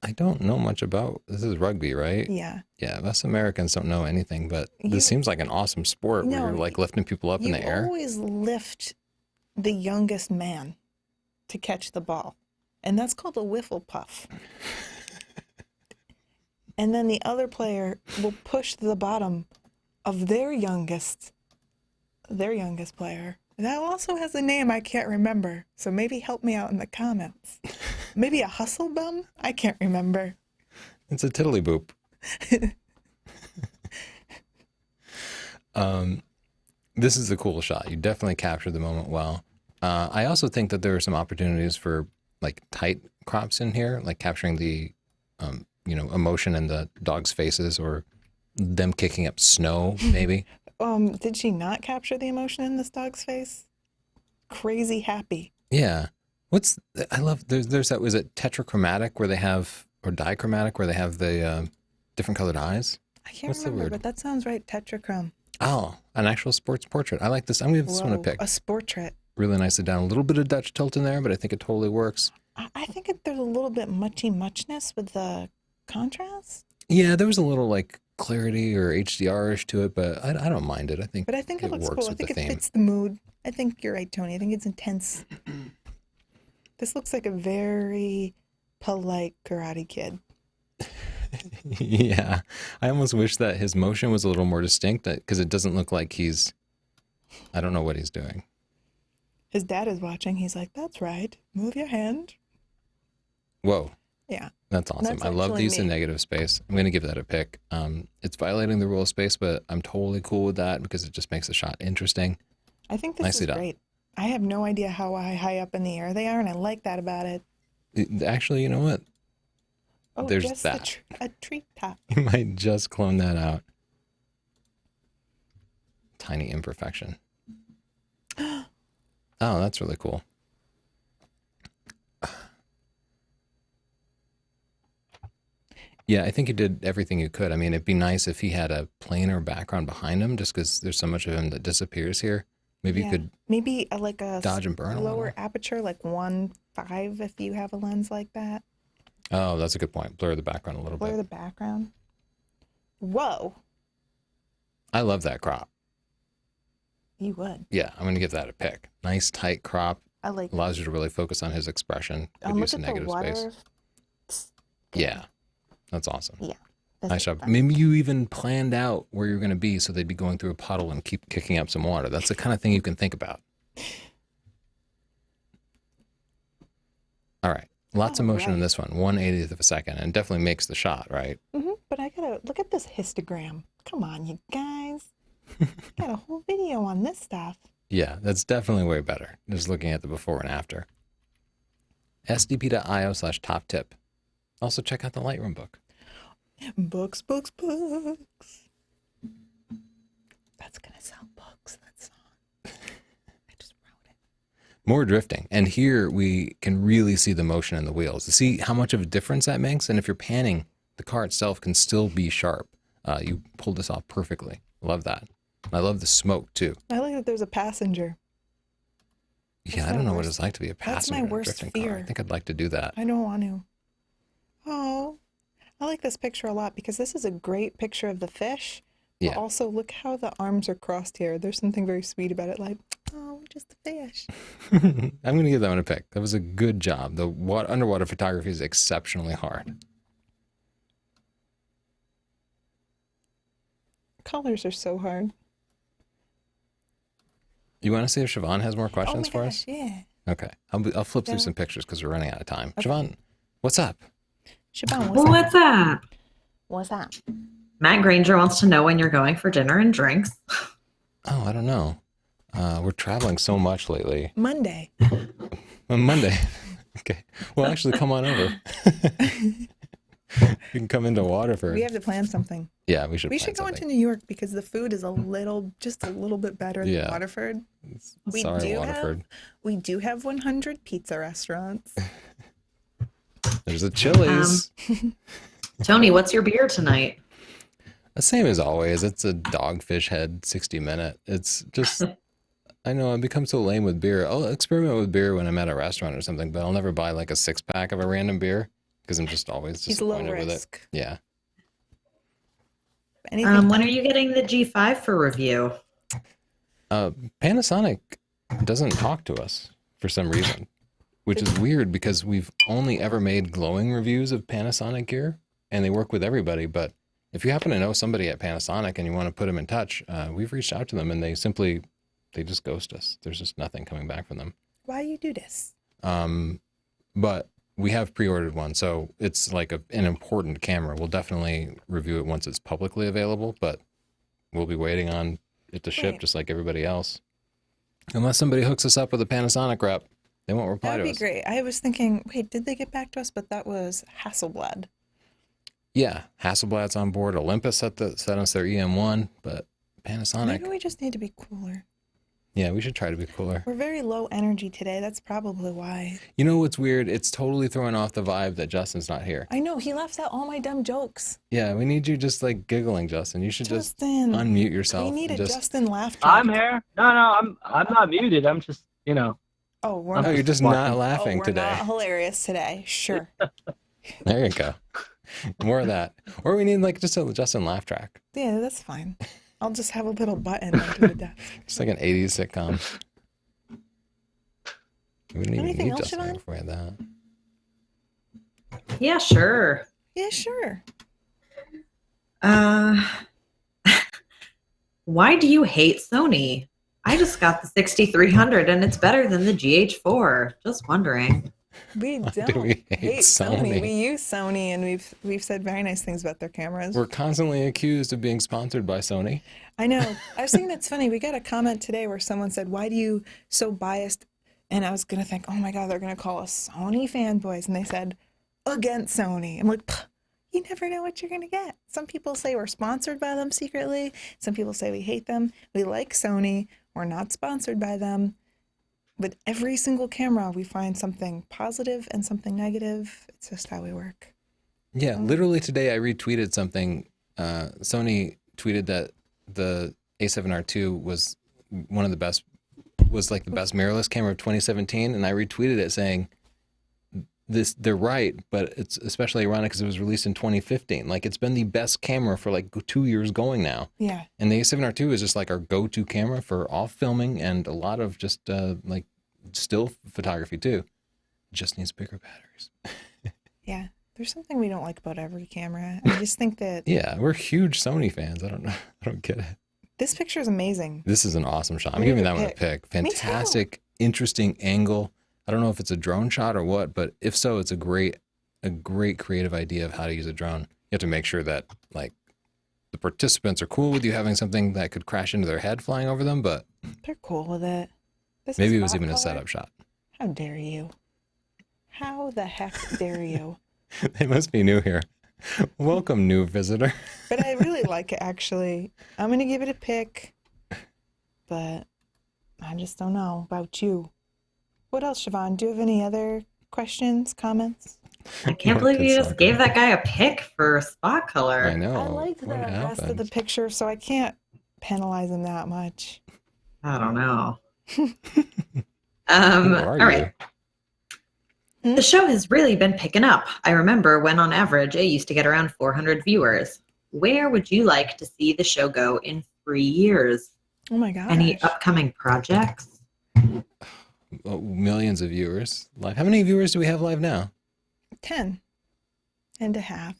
I don't know much about, this is rugby, right? Yeah. Yeah, us Americans don't know anything, but You- this seems like an awesome sport where No, you're like lifting people up in You the air. always lift the youngest man to catch the ball. And that's called a wiffle puff. And then the other player will push the bottom of their youngest player. That also has a name I can't remember. So maybe help me out in the comments. Maybe a hustle bum? I can't remember. It's a tiddly boop. This is a cool shot. You definitely captured the moment well. I also think that there are some opportunities for like tight crops in here, like capturing the, emotion in the dog's faces or them kicking up snow, maybe. Did she not capture the emotion in this dog's face? Crazy happy. Yeah. I love, there's that, was it tetrachromatic where they have, or dichromatic where they have the different colored eyes? I can't What's the remember, word? but that sounds right. Tetrachrome. Oh, an actual sports portrait. I like this. I'm going to give this one a Whoa, pick. a sportrait. Really nicely done. A little bit of Dutch tilt in there, but I think it totally works. I think there's a little bit muchness with the contrast, Yeah, there was a little like clarity or HDR-ish to it, but I don't mind it. I think but I think it looks works cool. I with think the it theme. fits the mood. I think you're right, Tony. I think it's intense. This looks like a very polite Karate Kid. Yeah, I almost wish that his motion was a little more distinct because it doesn't look like I don't know what he's doing. His dad is watching. He's like, "That's right. Move your hand." Whoa, Yeah. that's awesome. That's I love actually these in me. negative space. I'm going to give that a pick. It's violating the rule of space, but I'm totally cool with that because it just makes the shot interesting. I think this Nicely is done. great. I have no idea how high up in the air they are, and I like that about it. Actually, you know what? Oh, There's just that. a treetop. You might just clone that out. Tiny imperfection. Oh, that's really cool. Yeah, I think you did everything you could. I mean, it'd be nice if he had a plainer background behind him just because there's so much of him that disappears here. Maybe you could maybe like a dodge and burn a lower little. aperture, like 1.5 if you have a lens like that. Oh, that's a good point. Blur the background a little Blur bit. the background. Whoa, I love that crop. you would. Yeah, I'm going to give that a pick. Nice tight crop. I like. Allows you to really focus on his expression. Good Look use at of the negative water. space. Yeah, that's awesome. Yeah. This Nice is job. fun. Maybe you even planned out where you're going to be so they'd be going through a puddle and keep kicking up some water. That's the kind of thing you can think about. All right. Lots of motion in this one. 1/80th of a second. And definitely makes the shot, right? But I gotta look at this histogram. Come on, you guys. Got a whole video on this stuff. Yeah, that's definitely way better. Just looking at the before and after. sdp.io/top tip. Also check out the Lightroom book. Books. That's gonna sell books. That song. I just wrote it. More drifting. And here we can really see the motion in the wheels. To see how much of a difference that makes. And if you're panning, the car itself can still be sharp. You pulled this off perfectly. Love that. And I love the smoke too. I like that there's a passenger. Yeah, That's I don't my know what worst- it's like to be a that's my passenger in a worst drifting car. I fear. think I'd like to do that. I don't want to. Oh, I like this picture a lot because this is a great picture of the fish. Yeah. But also, look how the arms are crossed here. There's something very sweet about it. Like, oh, just a fish. I'm going to give that one a pick. That was a good job. The underwater photography is exceptionally hard. Colors are so hard. You want to see if Siobhan has more Oh questions my for gosh, us? yeah. Okay. I'll flip through Yeah. some pictures because we're running out of time. Okay. Siobhan, what's up? Siobhan, What's up? What's up? Matt Granger wants to know when you're going for dinner and drinks. Oh, I don't know. We're traveling so much lately. Monday. On Monday. Okay. Well, actually, come on over. You can come into Waterford. We have to plan something. Yeah, we should. We plan should go into something. New York because the food is just a little bit better than Yeah. Waterford. We Sorry, do Waterford. We do have 100 pizza restaurants. There's a Chili's. Tony, what's your beer tonight? The same as always. It's a Dogfish Head 60-minute. It's just, I know I've become so lame with beer. I'll experiment with beer when I'm at a restaurant or something, but I'll never buy like a 6-pack of a random beer because I'm just always He's low disappointed with it. risk. Yeah. Anything When are you getting the G5 for review? Panasonic doesn't talk to us for some reason, which is weird because we've only ever made glowing reviews of Panasonic gear and they work with everybody. But if you happen to know somebody at Panasonic and you want to put them in touch, we've reached out to them and they just ghost us. There's just nothing coming back from them. Why you do this? But we have pre-ordered one, so it's like an important camera. We'll definitely review it once it's publicly available, but we'll be waiting on it to ship Right. just like everybody else. Unless somebody hooks us up with a Panasonic rep, they won't reply That would to be us. great. I was thinking, wait, did they get back to us? But that was Hasselblad. Yeah, Hasselblad's on board. Olympus sent us their EM1, but Panasonic. Maybe we just need to be cooler. Yeah, we should try to be cooler. We're very low energy today. That's probably why. You know what's weird? It's totally throwing off the vibe that Justin's not here. I know, he laughs at all my dumb jokes. Yeah, we need you just like giggling, Justin. You should Justin, just unmute yourself. we need a and just... Justin laugh track. I'm here. No, I'm not muted. I'm just, Oh, we're Oh, not, you're just Walking. not oh, laughing we're today. not hilarious today. Sure. There you go. More of that. Or we need like just a Justin laugh track. Yeah, that's fine. I'll just have a little button under the desk. Just like an 80s sitcom. We wouldn't even Anything need else, Justin Siobhan? if we had that. Yeah, sure. Yeah, sure. Why do you hate Sony? I just got the 6300 and it's better than the GH4. Just wondering. We Why do don't we hate Sony? We use Sony, and we've said very nice things about their cameras. We're constantly accused of being sponsored by Sony. I know. I was thinking that's funny. We got a comment today where someone said, "Why do you so biased?" And I was gonna think, "Oh my God, they're gonna call us Sony fanboys," and they said, "Against Sony." I'm like, "Pah, you never know what you're gonna get." Some people say we're sponsored by them secretly. Some people say we hate them. We like Sony. We're not sponsored by them. With every single camera, we find something positive and something negative. It's just how we work. Yeah, literally today I retweeted something. Sony tweeted that the A7R2 was one of the best, was like the best mirrorless camera of 2017, and I retweeted it saying, they're right, but it's especially ironic because it was released in 2015. Like it's been the best camera for like 2 years going now. Yeah. And the A7R2 is just like our go-to camera for all filming and a lot of just like still photography too. Just needs bigger batteries. Yeah. There's something we don't like about every camera. I just think that Yeah, we're huge Sony fans. I don't know. I don't get it. this picture is amazing. This is an awesome shot. I'm Favorite giving that one a pick. pick. Me too. Fantastic, interesting angle. I don't know if it's a drone shot or what, but if so, it's a great creative idea of how to use a drone. You have to make sure that like the participants are cool with you having something that could crash into their head flying over them, but They're cool with it. This maybe is it was spot even a color. setup shot. How dare you? How the heck dare you? They must be new here. Welcome, new visitor. But I really like it, actually. I'm going to give it a pick, but I just don't know about you. What else, Siobhan? Do you have any other questions, comments? I can't What a believe you just sucker. gave that guy a pick for spot color. I know. I liked the What rest of the happened? picture, so I can't penalize him that much. I don't know. Who All are right. you? The show has really been picking up. I remember when on average it used to get around 400 viewers. Where would you like to see the show go in 3 years? Oh my gosh. Any upcoming projects? millions of viewers live. How many viewers do we have live now? 10 and a half.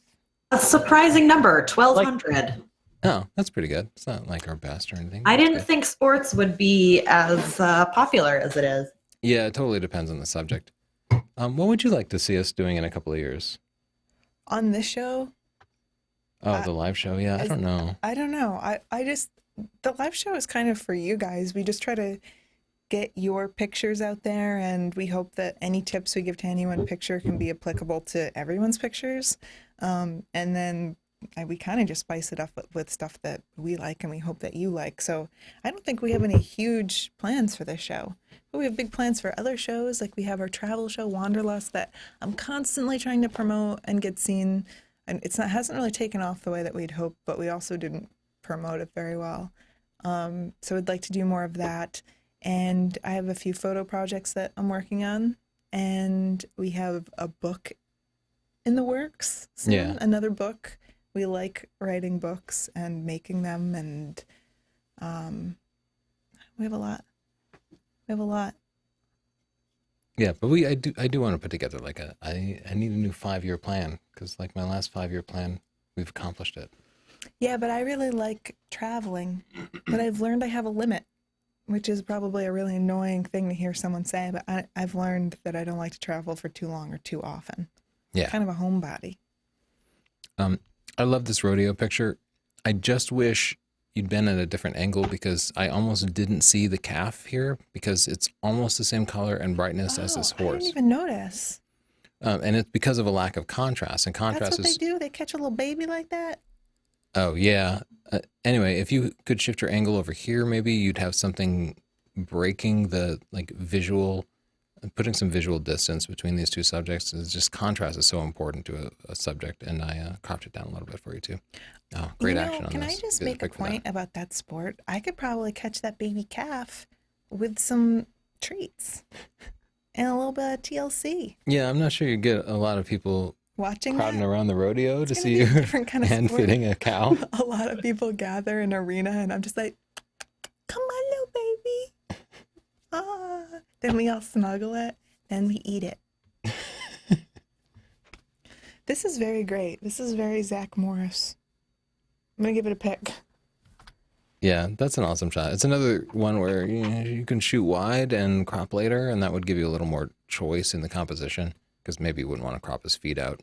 A surprising number, 1,200. Oh, that's pretty good. It's not like our best or anything. I That's didn't good. think sports would be as popular as it is. Yeah, it totally depends on the subject. What would you like to see us doing in a couple of years? On this show, Oh, the live show? Yeah, I don't know. I don't know. I just, the live show is kind of for you guys. We just try to get your pictures out there, and we hope that any tips we give to any one picture can be applicable to everyone's pictures. And then we kind of just spice it up with stuff that we like and we hope that you like. So I don't think we have any huge plans for this show. But we have big plans for other shows. Like we have our travel show, Wanderlust, that I'm constantly trying to promote and get seen. And hasn't really taken off the way that we'd hoped, but we also didn't promote it very well. So I'd like to do more of that. And I have a few photo projects that I'm working on. And we have a book in the works soon, Yeah. another book. We like writing books and making them, and we have a lot. We have a lot. Yeah, but I do want to put together like I need a new 5-year plan, because like my last 5-year plan, we've accomplished it. Yeah, but I really like traveling, but I've learned I have a limit, which is probably a really annoying thing to hear someone say, but I've learned that I don't like to travel for too long or too often. Yeah. Kind of a homebody. I love this rodeo picture. I just wish you'd been at a different angle, because I almost didn't see the calf here, because it's almost the same color and brightness as this I horse. didn't even notice. And it's because of a lack of contrast. And contrast That's what is they do? They catch a little baby like that? Oh, yeah. Anyway, if you could shift your angle over here, maybe you'd have something breaking the like visual, putting some visual distance between these two subjects. Is just contrast is so important to a subject, and I cropped it down a little bit for you too. Oh, great action on Can this. I just Good make a pick for that. point about that sport? I could probably catch that baby calf with some treats and a little bit of TLC. Yeah, I'm not sure you get a lot of people Watching crowding that, around the rodeo to it's see gonna be a you different kind of hand sport. fitting a cow. A lot of people gather in an arena, and I'm just like, come on, little baby. Ah. Then we all snuggle it, then we eat it. This is very great. This is very Zach Morris. I'm going to give it a pick. Yeah, that's an awesome shot. It's another one where you can shoot wide and crop later, and that would give you a little more choice in the composition, because maybe you wouldn't want to crop his feet out.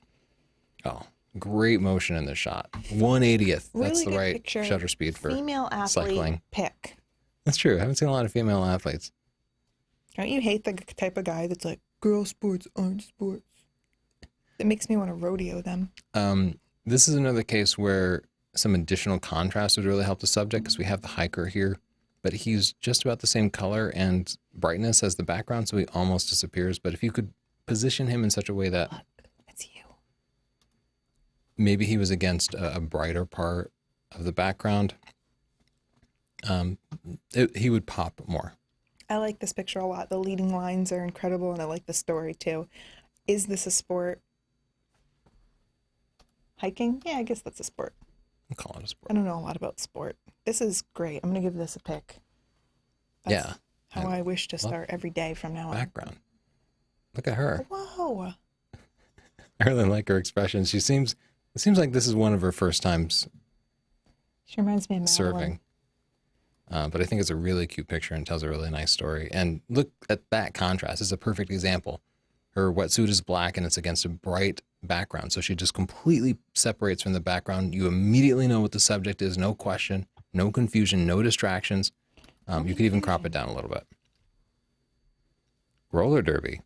Oh, great motion in this shot. 1/80th. That's Really the good right picture. shutter speed for Female athlete cycling. pick. That's true. I haven't seen a lot of female athletes. Don't you hate the type of guy that's like, girl sports aren't sports? It makes me want to rodeo them. This is another case where some additional contrast would really help the subject, because we have the hiker here, but he's just about the same color and brightness as the background, so he almost disappears. But if you could position him in such a way that Look, it's you. maybe he was against a brighter part of the background, he would pop more. I like this picture a lot. The leading lines are incredible, and I like the story too. Is this a sport? Hiking? Yeah, I guess that's a sport. I'll call it a I sport. don't know a lot about sport. This is great. I'm going to give this a pick. Yeah. How I I wish to start every day from now on. Background. Look at her. Whoa. I really like her expression. It seems like this is one of her first times She reminds me of Madeline. serving. But I think it's a really cute picture and tells a really nice story. And look at that contrast. It's a perfect example. Her wetsuit is black and it's against a bright background. So she just completely separates from the background. You immediately know what the subject is. No question, no confusion, no distractions. You could even crop it down a little bit. Roller derby.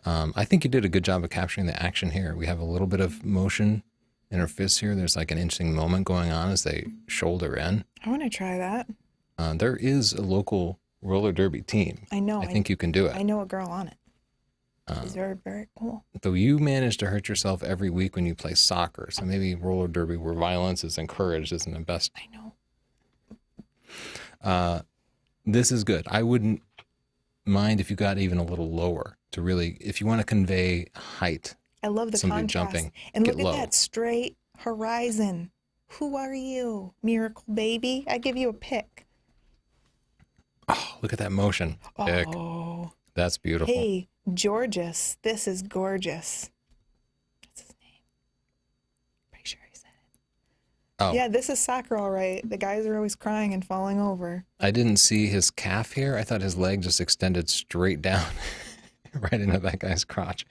I think you did a good job of capturing the action here. We have a little bit of motion in her fists here. There's like an interesting moment going on as they shoulder in. I want to try that. There is a local roller derby team. I know. I think you can do it. I know a girl on it. She's very, very cool. Though you manage to hurt yourself every week when you play soccer. So maybe roller derby where violence is encouraged isn't the best. I know. This is good. I wouldn't mind if you got even a little lower to really, if you want to convey height. I love the Somebody contrast. jumping. And Get look at low. that straight horizon. Who are you? Miracle baby? I give you a pick. Oh, look at that motion. Dick. Oh. That's beautiful. Hey, Georges, this is gorgeous. What's his name? Pretty sure he said it. Oh, Yeah, this is soccer, all right. The guys are always crying and falling over. I didn't see his calf here. I thought his leg just extended straight down right into that guy's crotch.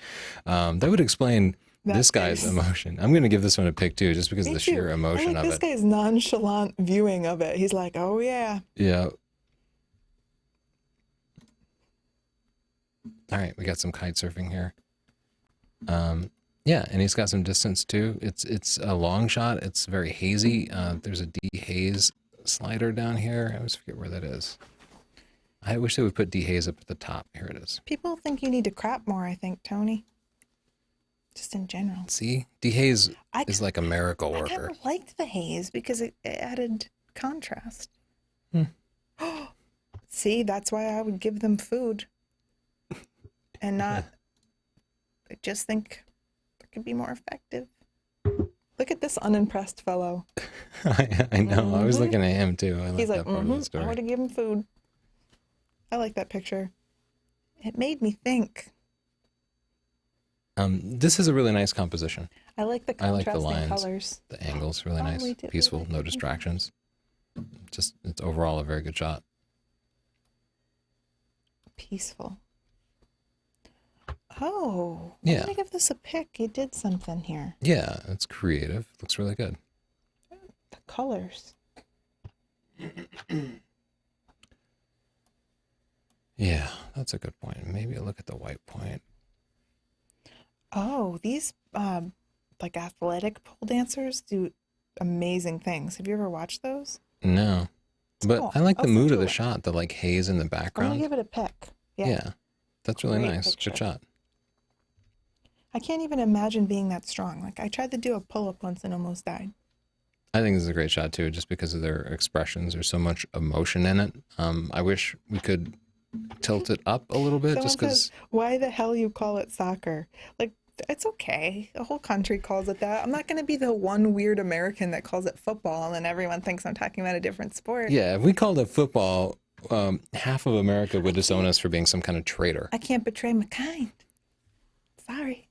That would explain That this guy's face. emotion. I'm going to give this one a pick too, just because of Me the sheer too. emotion I like of this it. guy's nonchalant viewing of it. He's like, oh, yeah. Yeah. All right, we got some kite surfing here. Yeah, and he's got some distance too. It's a long shot. It's very hazy. There's a dehaze slider down here. I always forget where that is. I wish they would put dehaze up at the top. Here it is. People think you need to crop more, I think, Tony. Just in general. See, dehaze I is like a miracle I kind worker. of liked the haze because it added contrast. Hmm. See, that's why I would give them food and not. I just think it could be more effective. Look at this unimpressed fellow. I know. I was looking at him too. I He's like, that part of the I story. would have given food. I like that picture. It made me think. This is a really nice composition. I like the I like the contrasting lines. colors. The angle's really Oh, nice, we did- we peaceful, like no it. distractions. Just it's overall a very good shot. Peaceful. Oh, Yeah. I'm gonna give this a pick. You did something here. Yeah, it's creative. Looks really good. The colors. Yeah, that's a good point. Maybe a look at the white point. Oh, these like athletic pole dancers do amazing things. Have you ever watched those? No, but cool. I like I'll the send mood you of the a link. shot, the like haze in the I'm gonna background. give it a pick. Yeah. Yeah, that's really Great nice. picture. Good shot. I can't even imagine being that strong. Like I tried to do a pull-up once and almost died. I think this is a great shot too, just because of their expressions. There's so much emotion in it. I wish we could tilt it up a little bit, Someone just because. says, "Why the hell you call it soccer?" Like it's okay. The whole country calls it that. I'm not going to be the one weird American that calls it football, and then everyone thinks I'm talking about a different sport. Yeah, if we called it football, half of America would disown us for being some kind of traitor. I can't betray my kind. Sorry.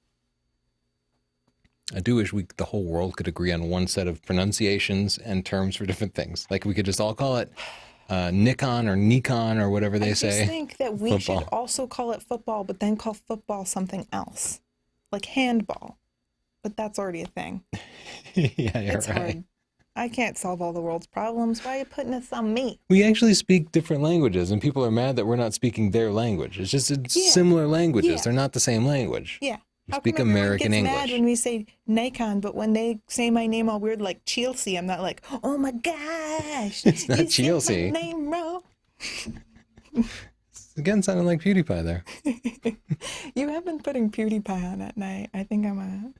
I do wish the whole world could agree on one set of pronunciations and terms for different things. Like we could just all call it Nikon or Nikon or whatever they I say. just think that we should Football. also call it football, but then call football something else, like handball. But that's already a thing. Yeah, you're It's right. hard. I can't solve all the world's problems. Why are you putting this on me? We actually speak different languages, and people are mad that we're not speaking their language. It's just Yeah. similar languages. Yeah. They're not the same language. Yeah. We How speak come everyone American gets English. mad when we say Nikon, but when they say my name all weird like Chelsea, I'm not like, oh my gosh, It's not you said Chelsea. my name wrong. It's again sounding like PewDiePie there. You have been putting PewDiePie on at night. I think I'm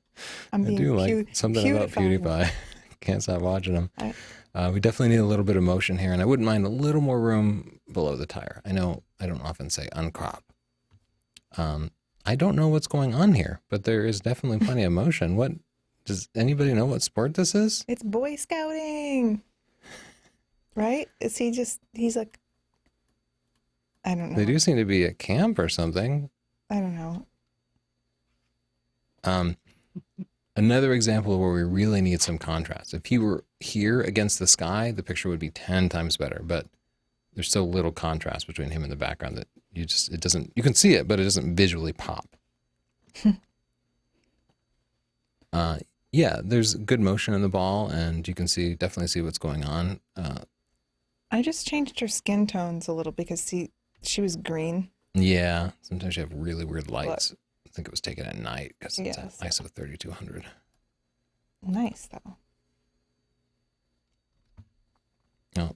I being do like something about pewdifying. PewDiePie. Can't stop watching him. I- We definitely need a little bit of motion here, and I wouldn't mind a little more room below the tire. I know I don't often say uncrop. I don't know what's going on here, but there is definitely plenty of motion. What does anybody know what sport this is? It's Boy Scouting, right? Is he's like, I don't know. They do seem to be at camp or something. I don't know. Another example where we really need some contrast. If he were here against the sky, the picture would be 10 times better, but there's so little contrast between him and the background that you can see it, but it doesn't visually pop. Yeah, there's good motion in the ball, and you can definitely see what's going on. I just changed her skin tones a little because she was green. Yeah, sometimes you have really weird lights. I think it was taken at night because it's Yes. at ISO 3200. Nice though. Oh,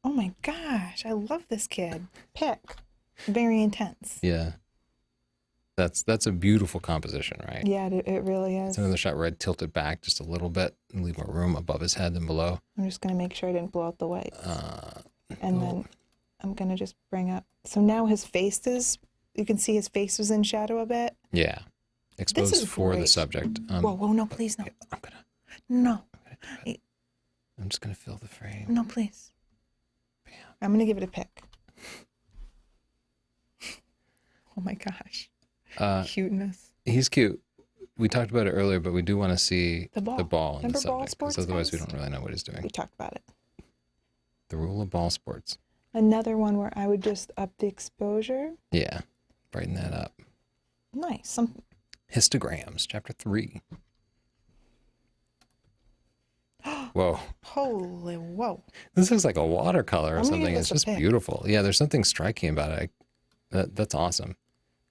Oh my gosh, I love this kid. Pick. Very intense. yeah. That's a beautiful composition, right? Yeah, it really is. It's another shot where I'd tilt it back just a little bit and leave more room above his head than below. I'm just going to make sure I didn't blow out the white. And oh. then I'm going to just bring up. So now his face you can see his face was in shadow a bit. Yeah. Exposed is for the great. subject. Whoa, no, please, no. Yeah, No, I'm just gonna fill the frame. no, please. I'm going to give it a pick. Oh my gosh. Uh, Cuteness. he's cute. We talked about it earlier, but we do want to see The ball. the ball in Remember the ball subject, sports, because otherwise we guys? don't really know what he's doing. We talked about it. The rule of ball sports. Another one where I would just up the exposure. Yeah, brighten that up. Nice. Histograms, chapter 3. Whoa. Holy whoa. This looks like a watercolor or I'm gonna something. give It's this a just pick. beautiful. Yeah, there's something striking about it. That's awesome.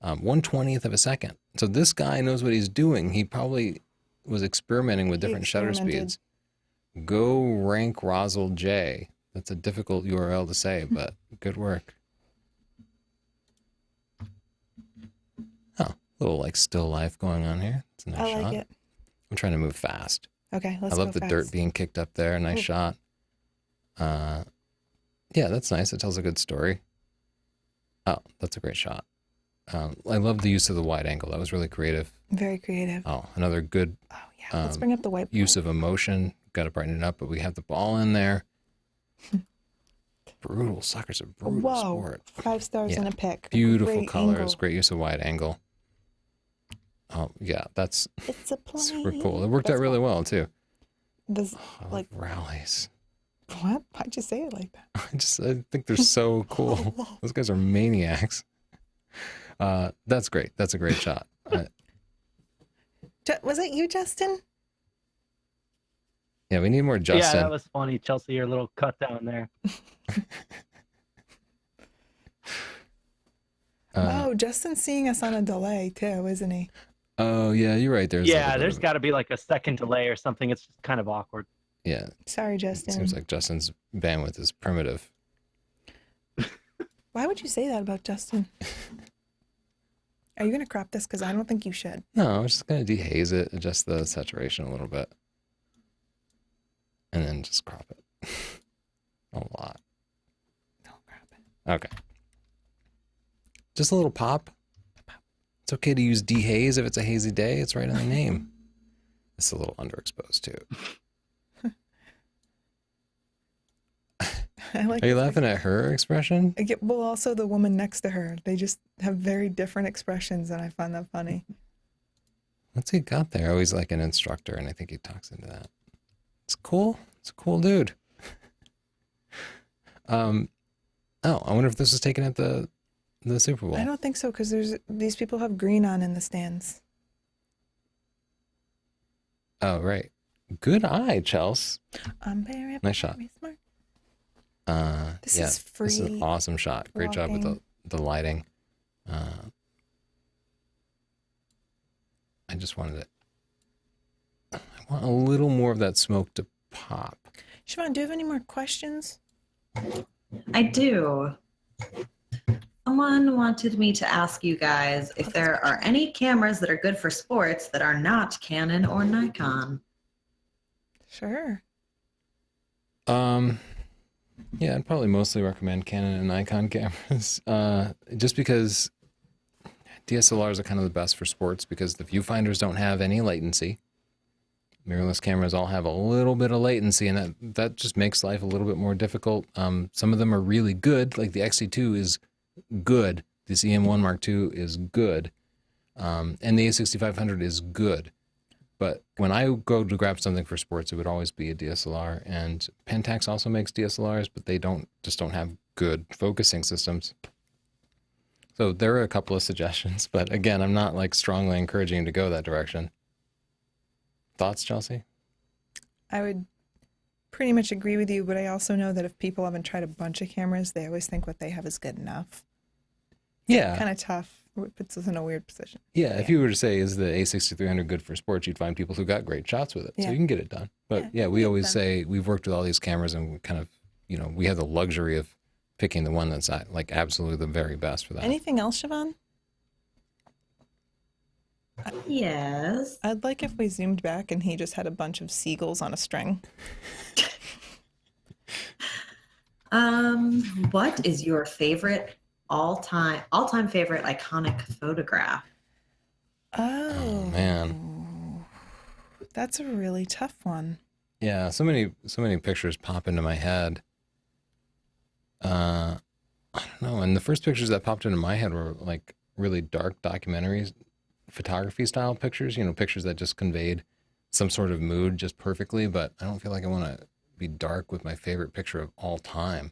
1/20th of a second. So this guy knows what he's doing. He probably was experimenting with different shutter experimented. speeds. Go rank Rosal J. That's a difficult URL to say, but good work. Oh, little like still life going on here. It's a nice I shot. like it. I'm trying to move fast. Okay, let's I go love the fast. dirt being kicked up there. Nice Ooh. shot. Yeah, that's nice. It tells a good story. Oh, that's a great shot. I love the use of the wide angle. That was really creative. Very creative. Oh, another good Oh yeah. Let's um, bring up the whiteboard. use of emotion. Got to brighten it up, but we have the ball in there. Brutal. Soccer's a brutal Whoa. sport. 5 stars Yeah. and a pick. Beautiful Great colors. angle. Great use of wide angle. Oh, yeah, that's It's a plane. super cool. It worked out That's really cool. well, too. This, Oh, I love like, rallies. what? Why'd you say it like that? I think they're so cool. Those guys are maniacs. That's great. That's a great shot. Was it you, Justin? Yeah, we need more Justin. Yeah, that was funny, Chelsea. Your little cut down there. Oh, Justin's seeing us on a delay too, isn't he? Oh, yeah, you're right. There's Yeah, there's got to be like a second delay or something. It's just kind of awkward. Yeah, Sorry, it Justin. seems like Justin's bandwidth is primitive. Why would you say that about Justin? Are you going to crop this? Because I don't think you should. No, I'm just going to dehaze it, adjust the saturation a little bit, and then just crop it a lot. Don't crop it. Okay. Just a little pop. It's okay to use dehaze if it's a hazy day. It's right in the name. It's a little underexposed too. I like. Are you laughing at her expression? Well, also the woman next to her. They just have very different expressions, and I find that funny. What's he got there? Oh, he's like an instructor, and I think he talks into that. It's cool. It's a cool dude. Oh, I wonder if this was taken at the Super Bowl. I don't think so, because these people have green on in the stands. Oh, right. Good eye, Chels. I'm very, Nice shot. very smart. This Yeah, is this is an free awesome shot. Great job with walking. the lighting. I just wanted it. I want a little more of that smoke to pop. Siobhan, do you have any more questions? I do. Someone wanted me to ask you guys if there are any cameras that are good for sports that are not Canon or Nikon. Sure. Yeah, I'd probably mostly recommend Canon and Nikon cameras, just because DSLRs are kind of the best for sports because the viewfinders don't have any latency. Mirrorless cameras all have a little bit of latency, and that just makes life a little bit more difficult. Some of them are really good, like the XT2 is good. This EM1 Mark II is good, and the A6500 is good. But when I go to grab something for sports, it would always be a DSLR. And Pentax also makes DSLRs, but they don't have good focusing systems. So there are a couple of suggestions, but again, I'm not like strongly encouraging you to go that direction. Thoughts, Chelsea? I would pretty much agree with you, but I also know that if people haven't tried a bunch of cameras, they always think what they have is good enough. Yeah. Kind of tough. It puts us in a weird position. Yeah, if you were to say, is the A6300 good for sports, you'd find people who got great shots with it. So Yeah. you can get it done. But yeah, we always say we've worked with all these cameras and we kind of, we have the luxury of picking the one that's like absolutely the very best for that. Anything else, Siobhan? Yes. I'd like if we zoomed back and he just had a bunch of seagulls on a string. What is your favorite all-time favorite iconic photograph? Oh, man. That's a really tough one. Yeah, so many pictures pop into my head. I don't know. And the first pictures that popped into my head were like really dark documentaries, photography style pictures, pictures that just conveyed some sort of mood just perfectly, but I don't feel like I want to be dark with my favorite picture of all time.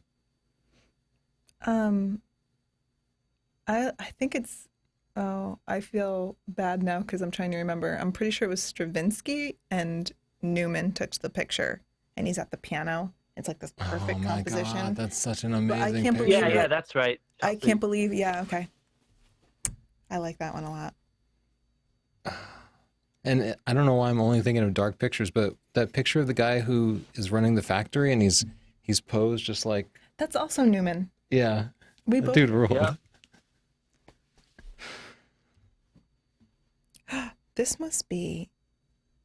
I think it's, oh, I feel bad now because I'm trying to remember. I'm pretty sure it was Stravinsky and Newman touched the picture, and he's at the piano. It's like this perfect composition. God, that's such an But I amazing can't picture. believe Yeah, that's right. I can't believe, yeah, okay. I like that one a lot. And I don't know why I'm only thinking of dark pictures, but that picture of the guy who is running the factory and he's posed just like, That's also Newman. yeah, We that both. dude ruled. Yeah. This must be.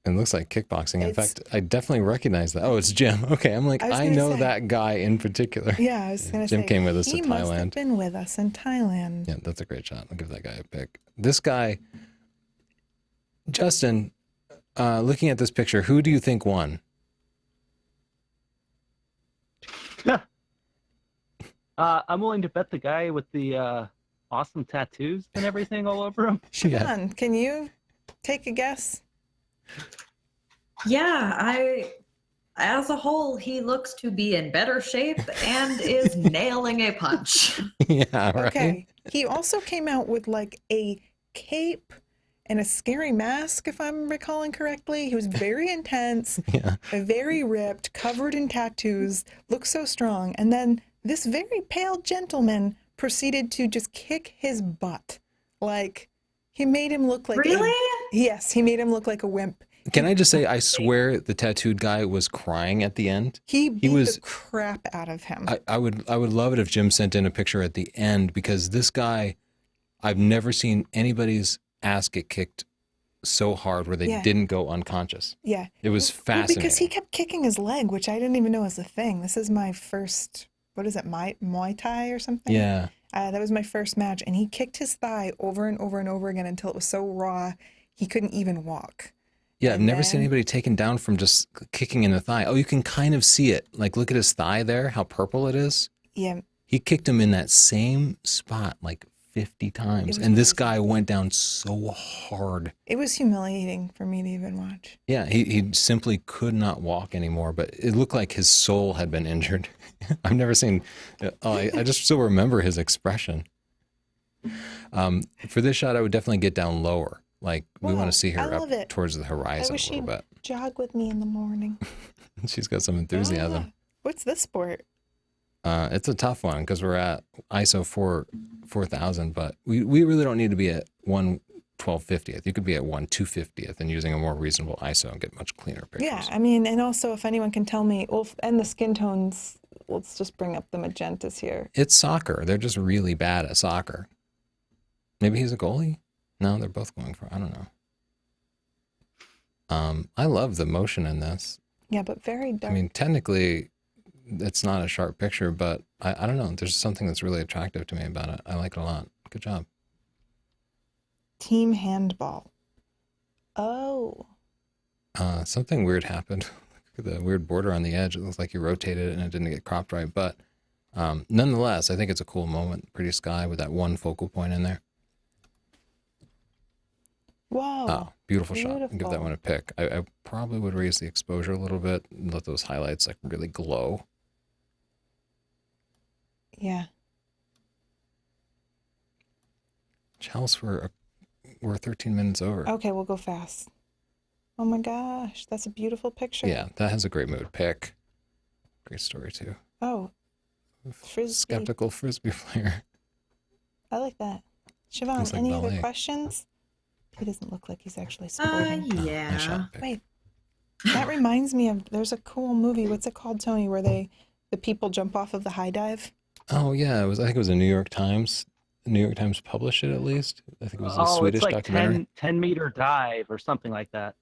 It looks like kickboxing. In It's- fact, I definitely recognize that. Oh, it's Jim. Okay, I'm like, I was I gonna know say- that guy in particular. Yeah, I was gonna Jim say came with us to he must have Thailand. been with us in Thailand. Yeah, that's a great shot. I'll give that guy a pick. This guy, Justin, looking at this picture, who do you think won? I'm willing to bet the guy with the awesome tattoos and everything all over him. Siobhan, can you take a guess? Yeah, as a whole, he looks to be in better shape and is nailing a punch. Yeah, right. Okay. He also came out with like a cape and a scary mask, if I'm recalling correctly. He was very intense, Yeah. very ripped, covered in tattoos, looked so strong. And then this very pale gentleman proceeded to just kick his butt. Like, he made him look like Really? Yes, he made him look like a wimp. Can I just say, I swear the tattooed guy was crying at the end. He beat was- the crap out of him. I would love it if Jim sent in a picture at the end, because this guy, I've never seen anybody's ass get kicked so hard where they Yeah. didn't go unconscious. Yeah. It was Well, fascinating. because he kept kicking his leg, which I didn't even know was a thing. This is my first, what is it, Muay Thai or something? Yeah. That was my first match, and he kicked his thigh over and over and over again until it was so raw he couldn't even walk. Yeah, I've And never seen then- anybody taken down from just kicking in the thigh. Oh, you can kind of see it. Like, look at his thigh there, how purple it is. Yeah, He kicked him in that same spot like 50 times. was And this crazy. guy went down so hard. it was humiliating for me to even watch. Yeah, he simply could not walk anymore, but it looked like his soul had been injured. I've never seen, I just still remember his expression. For this shot, I would definitely get down lower. Like, we Wow, want to see I her love up it. towards the I horizon wish a little you'd bit. jog with me in the morning. She's got some enthusiasm. Ah, what's this sport? It's a tough one because we're at ISO 4000, but we really don't need to be at 1/1250th. You could be at 1/250th and using a more reasonable ISO and get much cleaner pictures. Yeah, I mean, and also if anyone can tell me, well, and the skin tones, let's just bring up the magentas here. It's soccer. They're just really bad at soccer. Maybe he's a goalie? No, they're both going for, I don't know. I love the motion in this. Yeah, but very I dark. mean, technically, it's not a sharp picture, but I don't know. There's something that's really attractive to me about it. I like it a lot. Good job. Team handball. Oh, Something weird happened. Look at the weird border on the edge. It looks like you rotated it and it didn't get cropped right. But nonetheless, I think it's a cool moment. Pretty sky with that one focal point in there. whoa. Oh, beautiful shot. I'll give that beautiful. one a pick. I probably would raise the exposure a little bit and let those highlights like really glow. Yeah. Chels, we're 13 minutes over. Okay, we'll go fast. Oh my gosh, that's a beautiful picture. Yeah, that has a great mood. Pick. Great story too. Oh, frisbee. Skeptical frisbee player. I like that. Siobhan, Looks like any other ballet. questions? He doesn't look like he's actually sporting. Oh, Yeah. nice shot, pick. Wait, that reminds me of, there's a cool movie. What's it called, Tony, where the people jump off of the high dive? Oh yeah, I think it was a New York Times. The New York Times published it at least. I think it was a Swedish it's like documentary. 10-meter dive or something like that.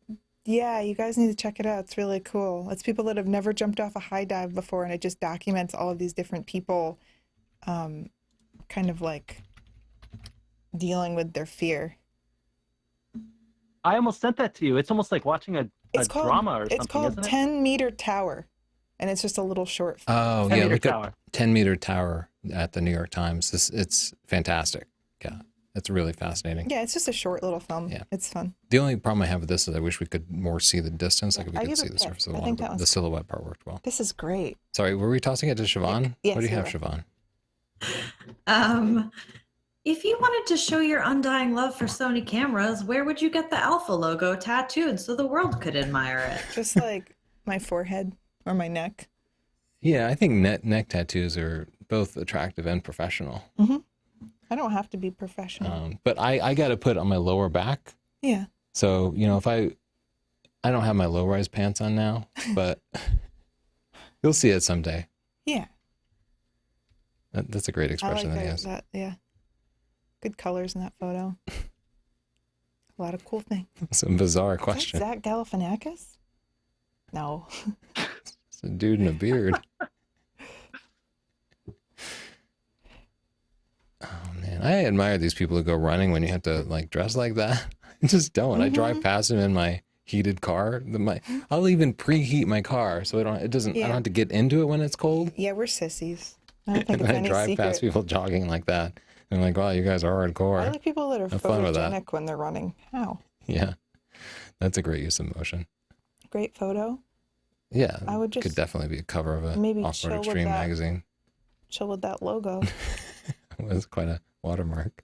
Yeah, you guys need to check it out. It's really cool. It's people that have never jumped off a high dive before, and it just documents all of these different people kind of like dealing with their fear. I almost sent that to you. It's almost like watching a drama or something, It's called isn't it? 10-meter tower, and it's just a little short. Oh yeah, 10-meter look tower. up 10-meter tower at the New York Times. It's fantastic. Yeah, It's really fascinating. Yeah, it's just a short little film. Yeah. It's fun. The only problem I have with this is I wish we could more see the distance. Like if we I could give see it the pick. surface of the I water, think that but one's- the silhouette part worked well. This is great. Sorry, were we tossing it to Siobhan? Yes, What do you we have, were. Siobhan? If you wanted to show your undying love for Sony cameras, where would you get the Alpha logo tattooed so the world could admire it? Just like my forehead or my neck. Yeah, I think neck tattoos are both attractive and professional. I don't have to be professional. But I got to put on my lower back. Yeah. So, you know, if I don't have my low-rise pants on now, but you'll see it someday. Yeah. That's a great I expression like that he has. that. Yeah. Good colors in that photo. A lot of cool things. It's a bizarre Is question. that Zach Galifianakis? No. It's a dude in a beard. Oh man, I admire these people who go running when you have to like dress like that. I just don't. I drive past them in my heated car. I'll even preheat my car so I don't have to get into it when it's cold. Yeah, we're sissies. I don't think And it's I any drive secret. past people jogging like that. And I'm like, wow, you guys are I hardcore. like people that are Have fun with that. photogenic when they're running. How? Yeah. That's a great use of motion. Great photo. Yeah. I would could just definitely be a cover of a maybe Off-Road chill with Extreme that. magazine. Chill with that logo. It was quite a watermark.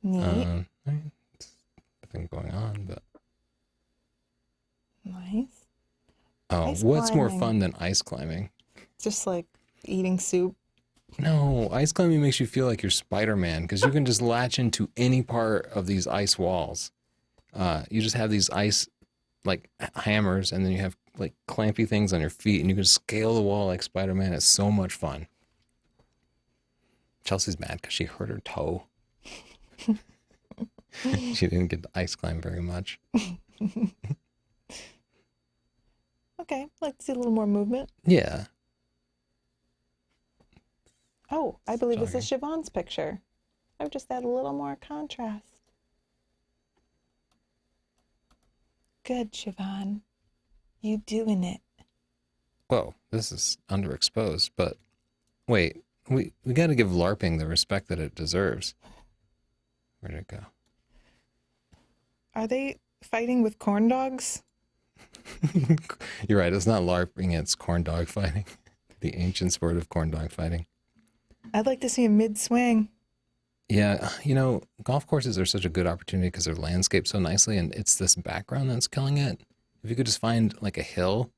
Neat. Nothing going on, but Nice. Ice what's more climbing. fun than ice climbing? Just like eating soup. No, ice climbing makes you feel like you're Spider-Man because you can just latch into any part of these ice walls. You just have these ice like hammers, and then you have like clampy things on your feet, and you can scale the wall like Spider-Man. It's so much fun. Chelsea's mad because she hurt her toe. She didn't get to ice climb very much. Okay, like to see a little more movement. Yeah. Oh, I believe this is Siobhan's picture. I've just add a little more contrast. Good, Siobhan. You doing it. Whoa, this is underexposed, but wait, we got to give LARPing the respect that it deserves. Where did it go? Are they fighting with corn dogs? You're right, it's not LARPing, it's corn dog fighting. The ancient sport of corn dog fighting. I'd like to see a mid-swing. Yeah, you know, golf courses are such a good opportunity because they're landscaped so nicely, and it's this background that's killing it. If you could just find like a hill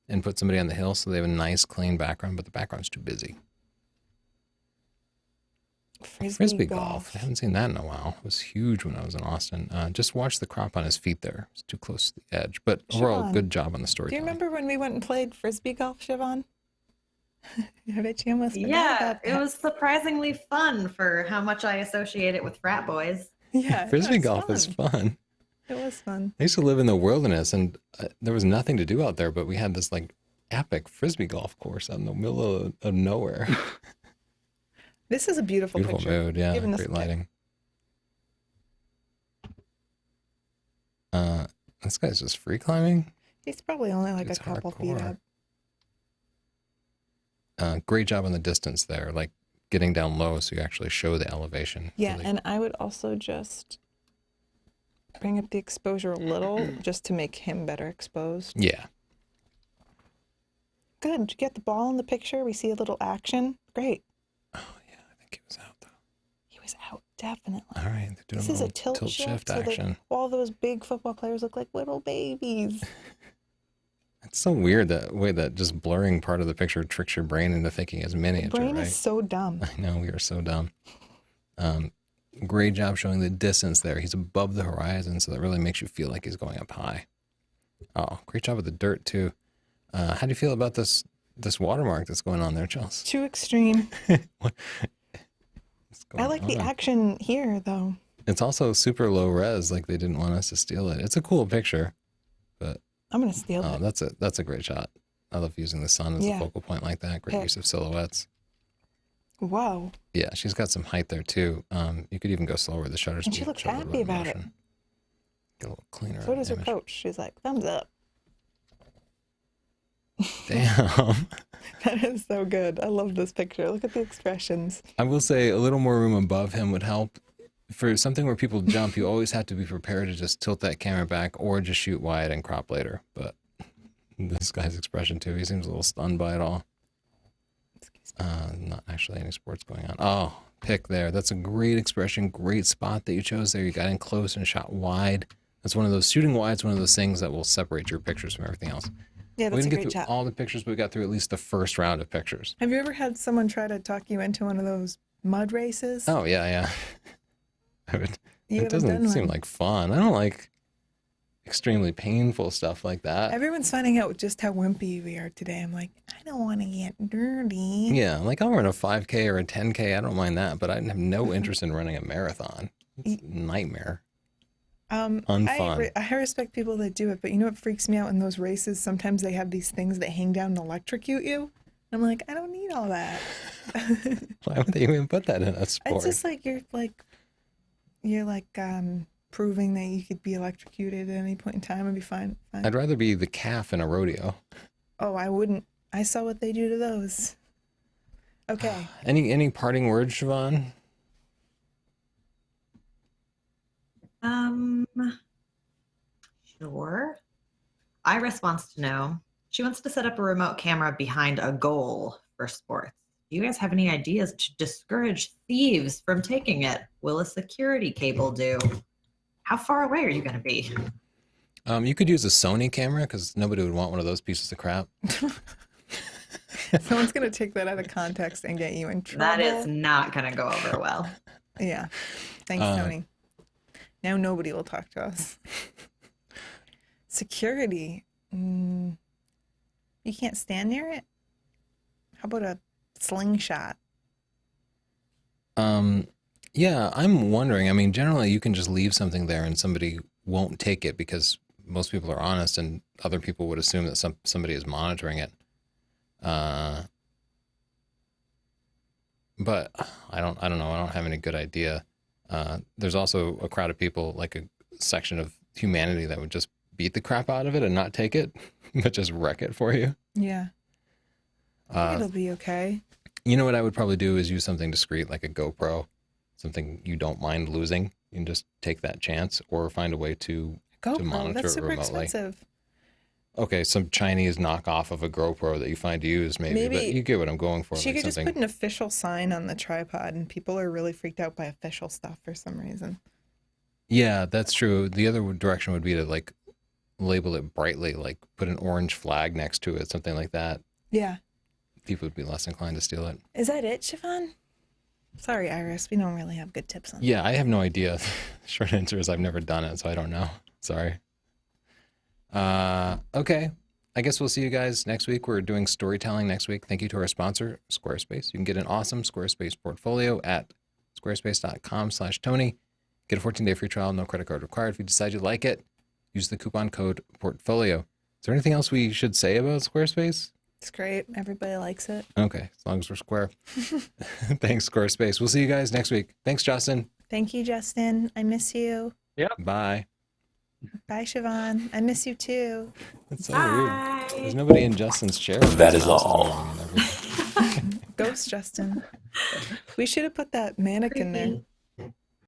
and put somebody on the hill so they have a nice, clean background, but the background's too busy. Frisbee golf. I haven't seen that in a while. It was huge when I was in Austin. Just watch the crop on his feet there. It's too close to the edge. But overall, Siobhan, good job on the Do you storytelling. remember when we went and played Frisbee golf, Siobhan? I bet you almost forgot Yeah, about it that. was surprisingly fun for how much I associate it with frat boys. Yeah, Frisbee it was golf is fun. It was fun. I used to live in the wilderness, and there was nothing to do out there, but we had this like epic Frisbee golf course out in the middle of nowhere. This is a beautiful, Beautiful picture. mood, yeah, Giving us great a pic. lighting. This guy's just free climbing. He's probably only like It's a couple feet hardcore. up. Great job on the distance there, like getting down low so you actually show the elevation. Yeah, Really- and I would also just bring up the exposure a little just to make him better exposed. yeah. Good. Did you get the ball in the picture? We see a little action. Great. Oh yeah, I think he was out though. He was out, definitely. All right, they're doing This a is a little tilt shift, so action. that all those big football players look like little babies. It's so weird that way that just blurring part of the picture tricks your brain into thinking it's miniature, Brain right? is so dumb. I know, we are so dumb. Great job showing the distance there. He's above the horizon, so that really makes you feel like he's going up high. Oh, great job with the dirt too. How do you feel about this watermark that's going on there, Chelsea? Too extreme. What's going I like the on? action here, though. It's also super low res, like they didn't want us to steal it. It's a cool picture, but I'm going to steal oh, it. that's a great shot. I love using the sun as a Yeah. focal point like that. Great Yeah. use of silhouettes. Whoa. Yeah, she's got some height there too. You could even go slower with the shutter speed. And she looks show a little happy bit of about it. motion. Get a little cleaner. So does her image. coach. She's like, thumbs up. Damn. That is so good. I love this picture. Look at the expressions. I will say a little more room above him would help. For something where people jump, you always have to be prepared to just tilt that camera back or just shoot wide and crop later. But this guy's expression too, he seems a little stunned by it all. Not actually any sports going on. Oh, pick there. That's a great expression, great spot that you chose there. You got in close and shot wide. That's one of those, shooting wide is one of those things that will separate your pictures from everything else. Yeah, We that's a didn't get great through job. all the pictures, but we got through at least the first round of pictures. Have you ever had someone try to talk you into one of those mud races? Oh, yeah. You It haven't doesn't done seem one. like fun. I don't like extremely painful stuff like that. Everyone's finding out just how wimpy we are today. I'm like, I don't want to get dirty. Yeah, like I'll run a 5K or a 10K. I don't mind that, but I have no interest in running a marathon. It's a nightmare. Unfun. I respect people that do it, but you know what freaks me out in those races? Sometimes they have these things that hang down and electrocute you. I'm like, I don't need all that. Why would they even put that in a sport? It's just like you're proving that you could be electrocuted at any point in time and be fine. I'd rather be the calf in a rodeo. Oh, I wouldn't. I saw what they do to those. Okay. Any parting words, Siobhan? Sure. Iris wants to know. She wants to set up a remote camera behind a goal for sports. Do you guys have any ideas to discourage thieves from taking it? Will a security cable do? How far away are you going to be? You could use a Sony camera because nobody would want one of those pieces of crap. Someone's going to take that out of context and get you in trouble. That is not going to go over well. Yeah. Thanks, Tony. Now nobody will talk to us. Security. You can't stand near it? How about a slingshot? Yeah, I'm wondering. I mean, generally you can just leave something there and somebody won't take it because most people are honest and other people would assume that somebody is monitoring it. But I don't know. I don't have any good idea. There's also a crowd of people, like a section of humanity that would just beat the crap out of it and not take it, but just wreck it for you. Yeah. It'll be okay. You know what I would probably do is use something discreet like a GoPro, something you don't mind losing. You can just take that chance or find a way to monitor That's it super remotely. expensive. Okay, some Chinese knockoff of a GoPro that you find used maybe, but you get what I'm going for. She like could just something... put an official sign on the tripod, and people are really freaked out by official stuff for some reason. Yeah, that's true. The other direction would be to like label it brightly, like put an orange flag next to it, something like that. Yeah. People would be less inclined to steal it. Is that it, Siobhan? Sorry, Iris. We don't really have good tips on that. Yeah, I have no idea. Short answer is I've never done it, so I don't know. Sorry. Okay. I guess we'll see you guys next week. We're doing storytelling next week. Thank you to our sponsor, Squarespace. You can get an awesome Squarespace portfolio at squarespace.com/Tony. Get a 14-day free trial, no credit card required. If you decide you like it, use the coupon code portfolio. Is there anything else we should say about Squarespace? It's great. Everybody likes it. Okay, as long as we're square. Thanks, Squarespace. We'll see you guys next week. Thanks, Justin. Thank you, Justin. I miss you. Bye. Bye, Siobhan. I miss you too. That's so rude. There's nobody in Justin's chair. That is all. Ghost Justin. We should have put that mannequin there. Creepy.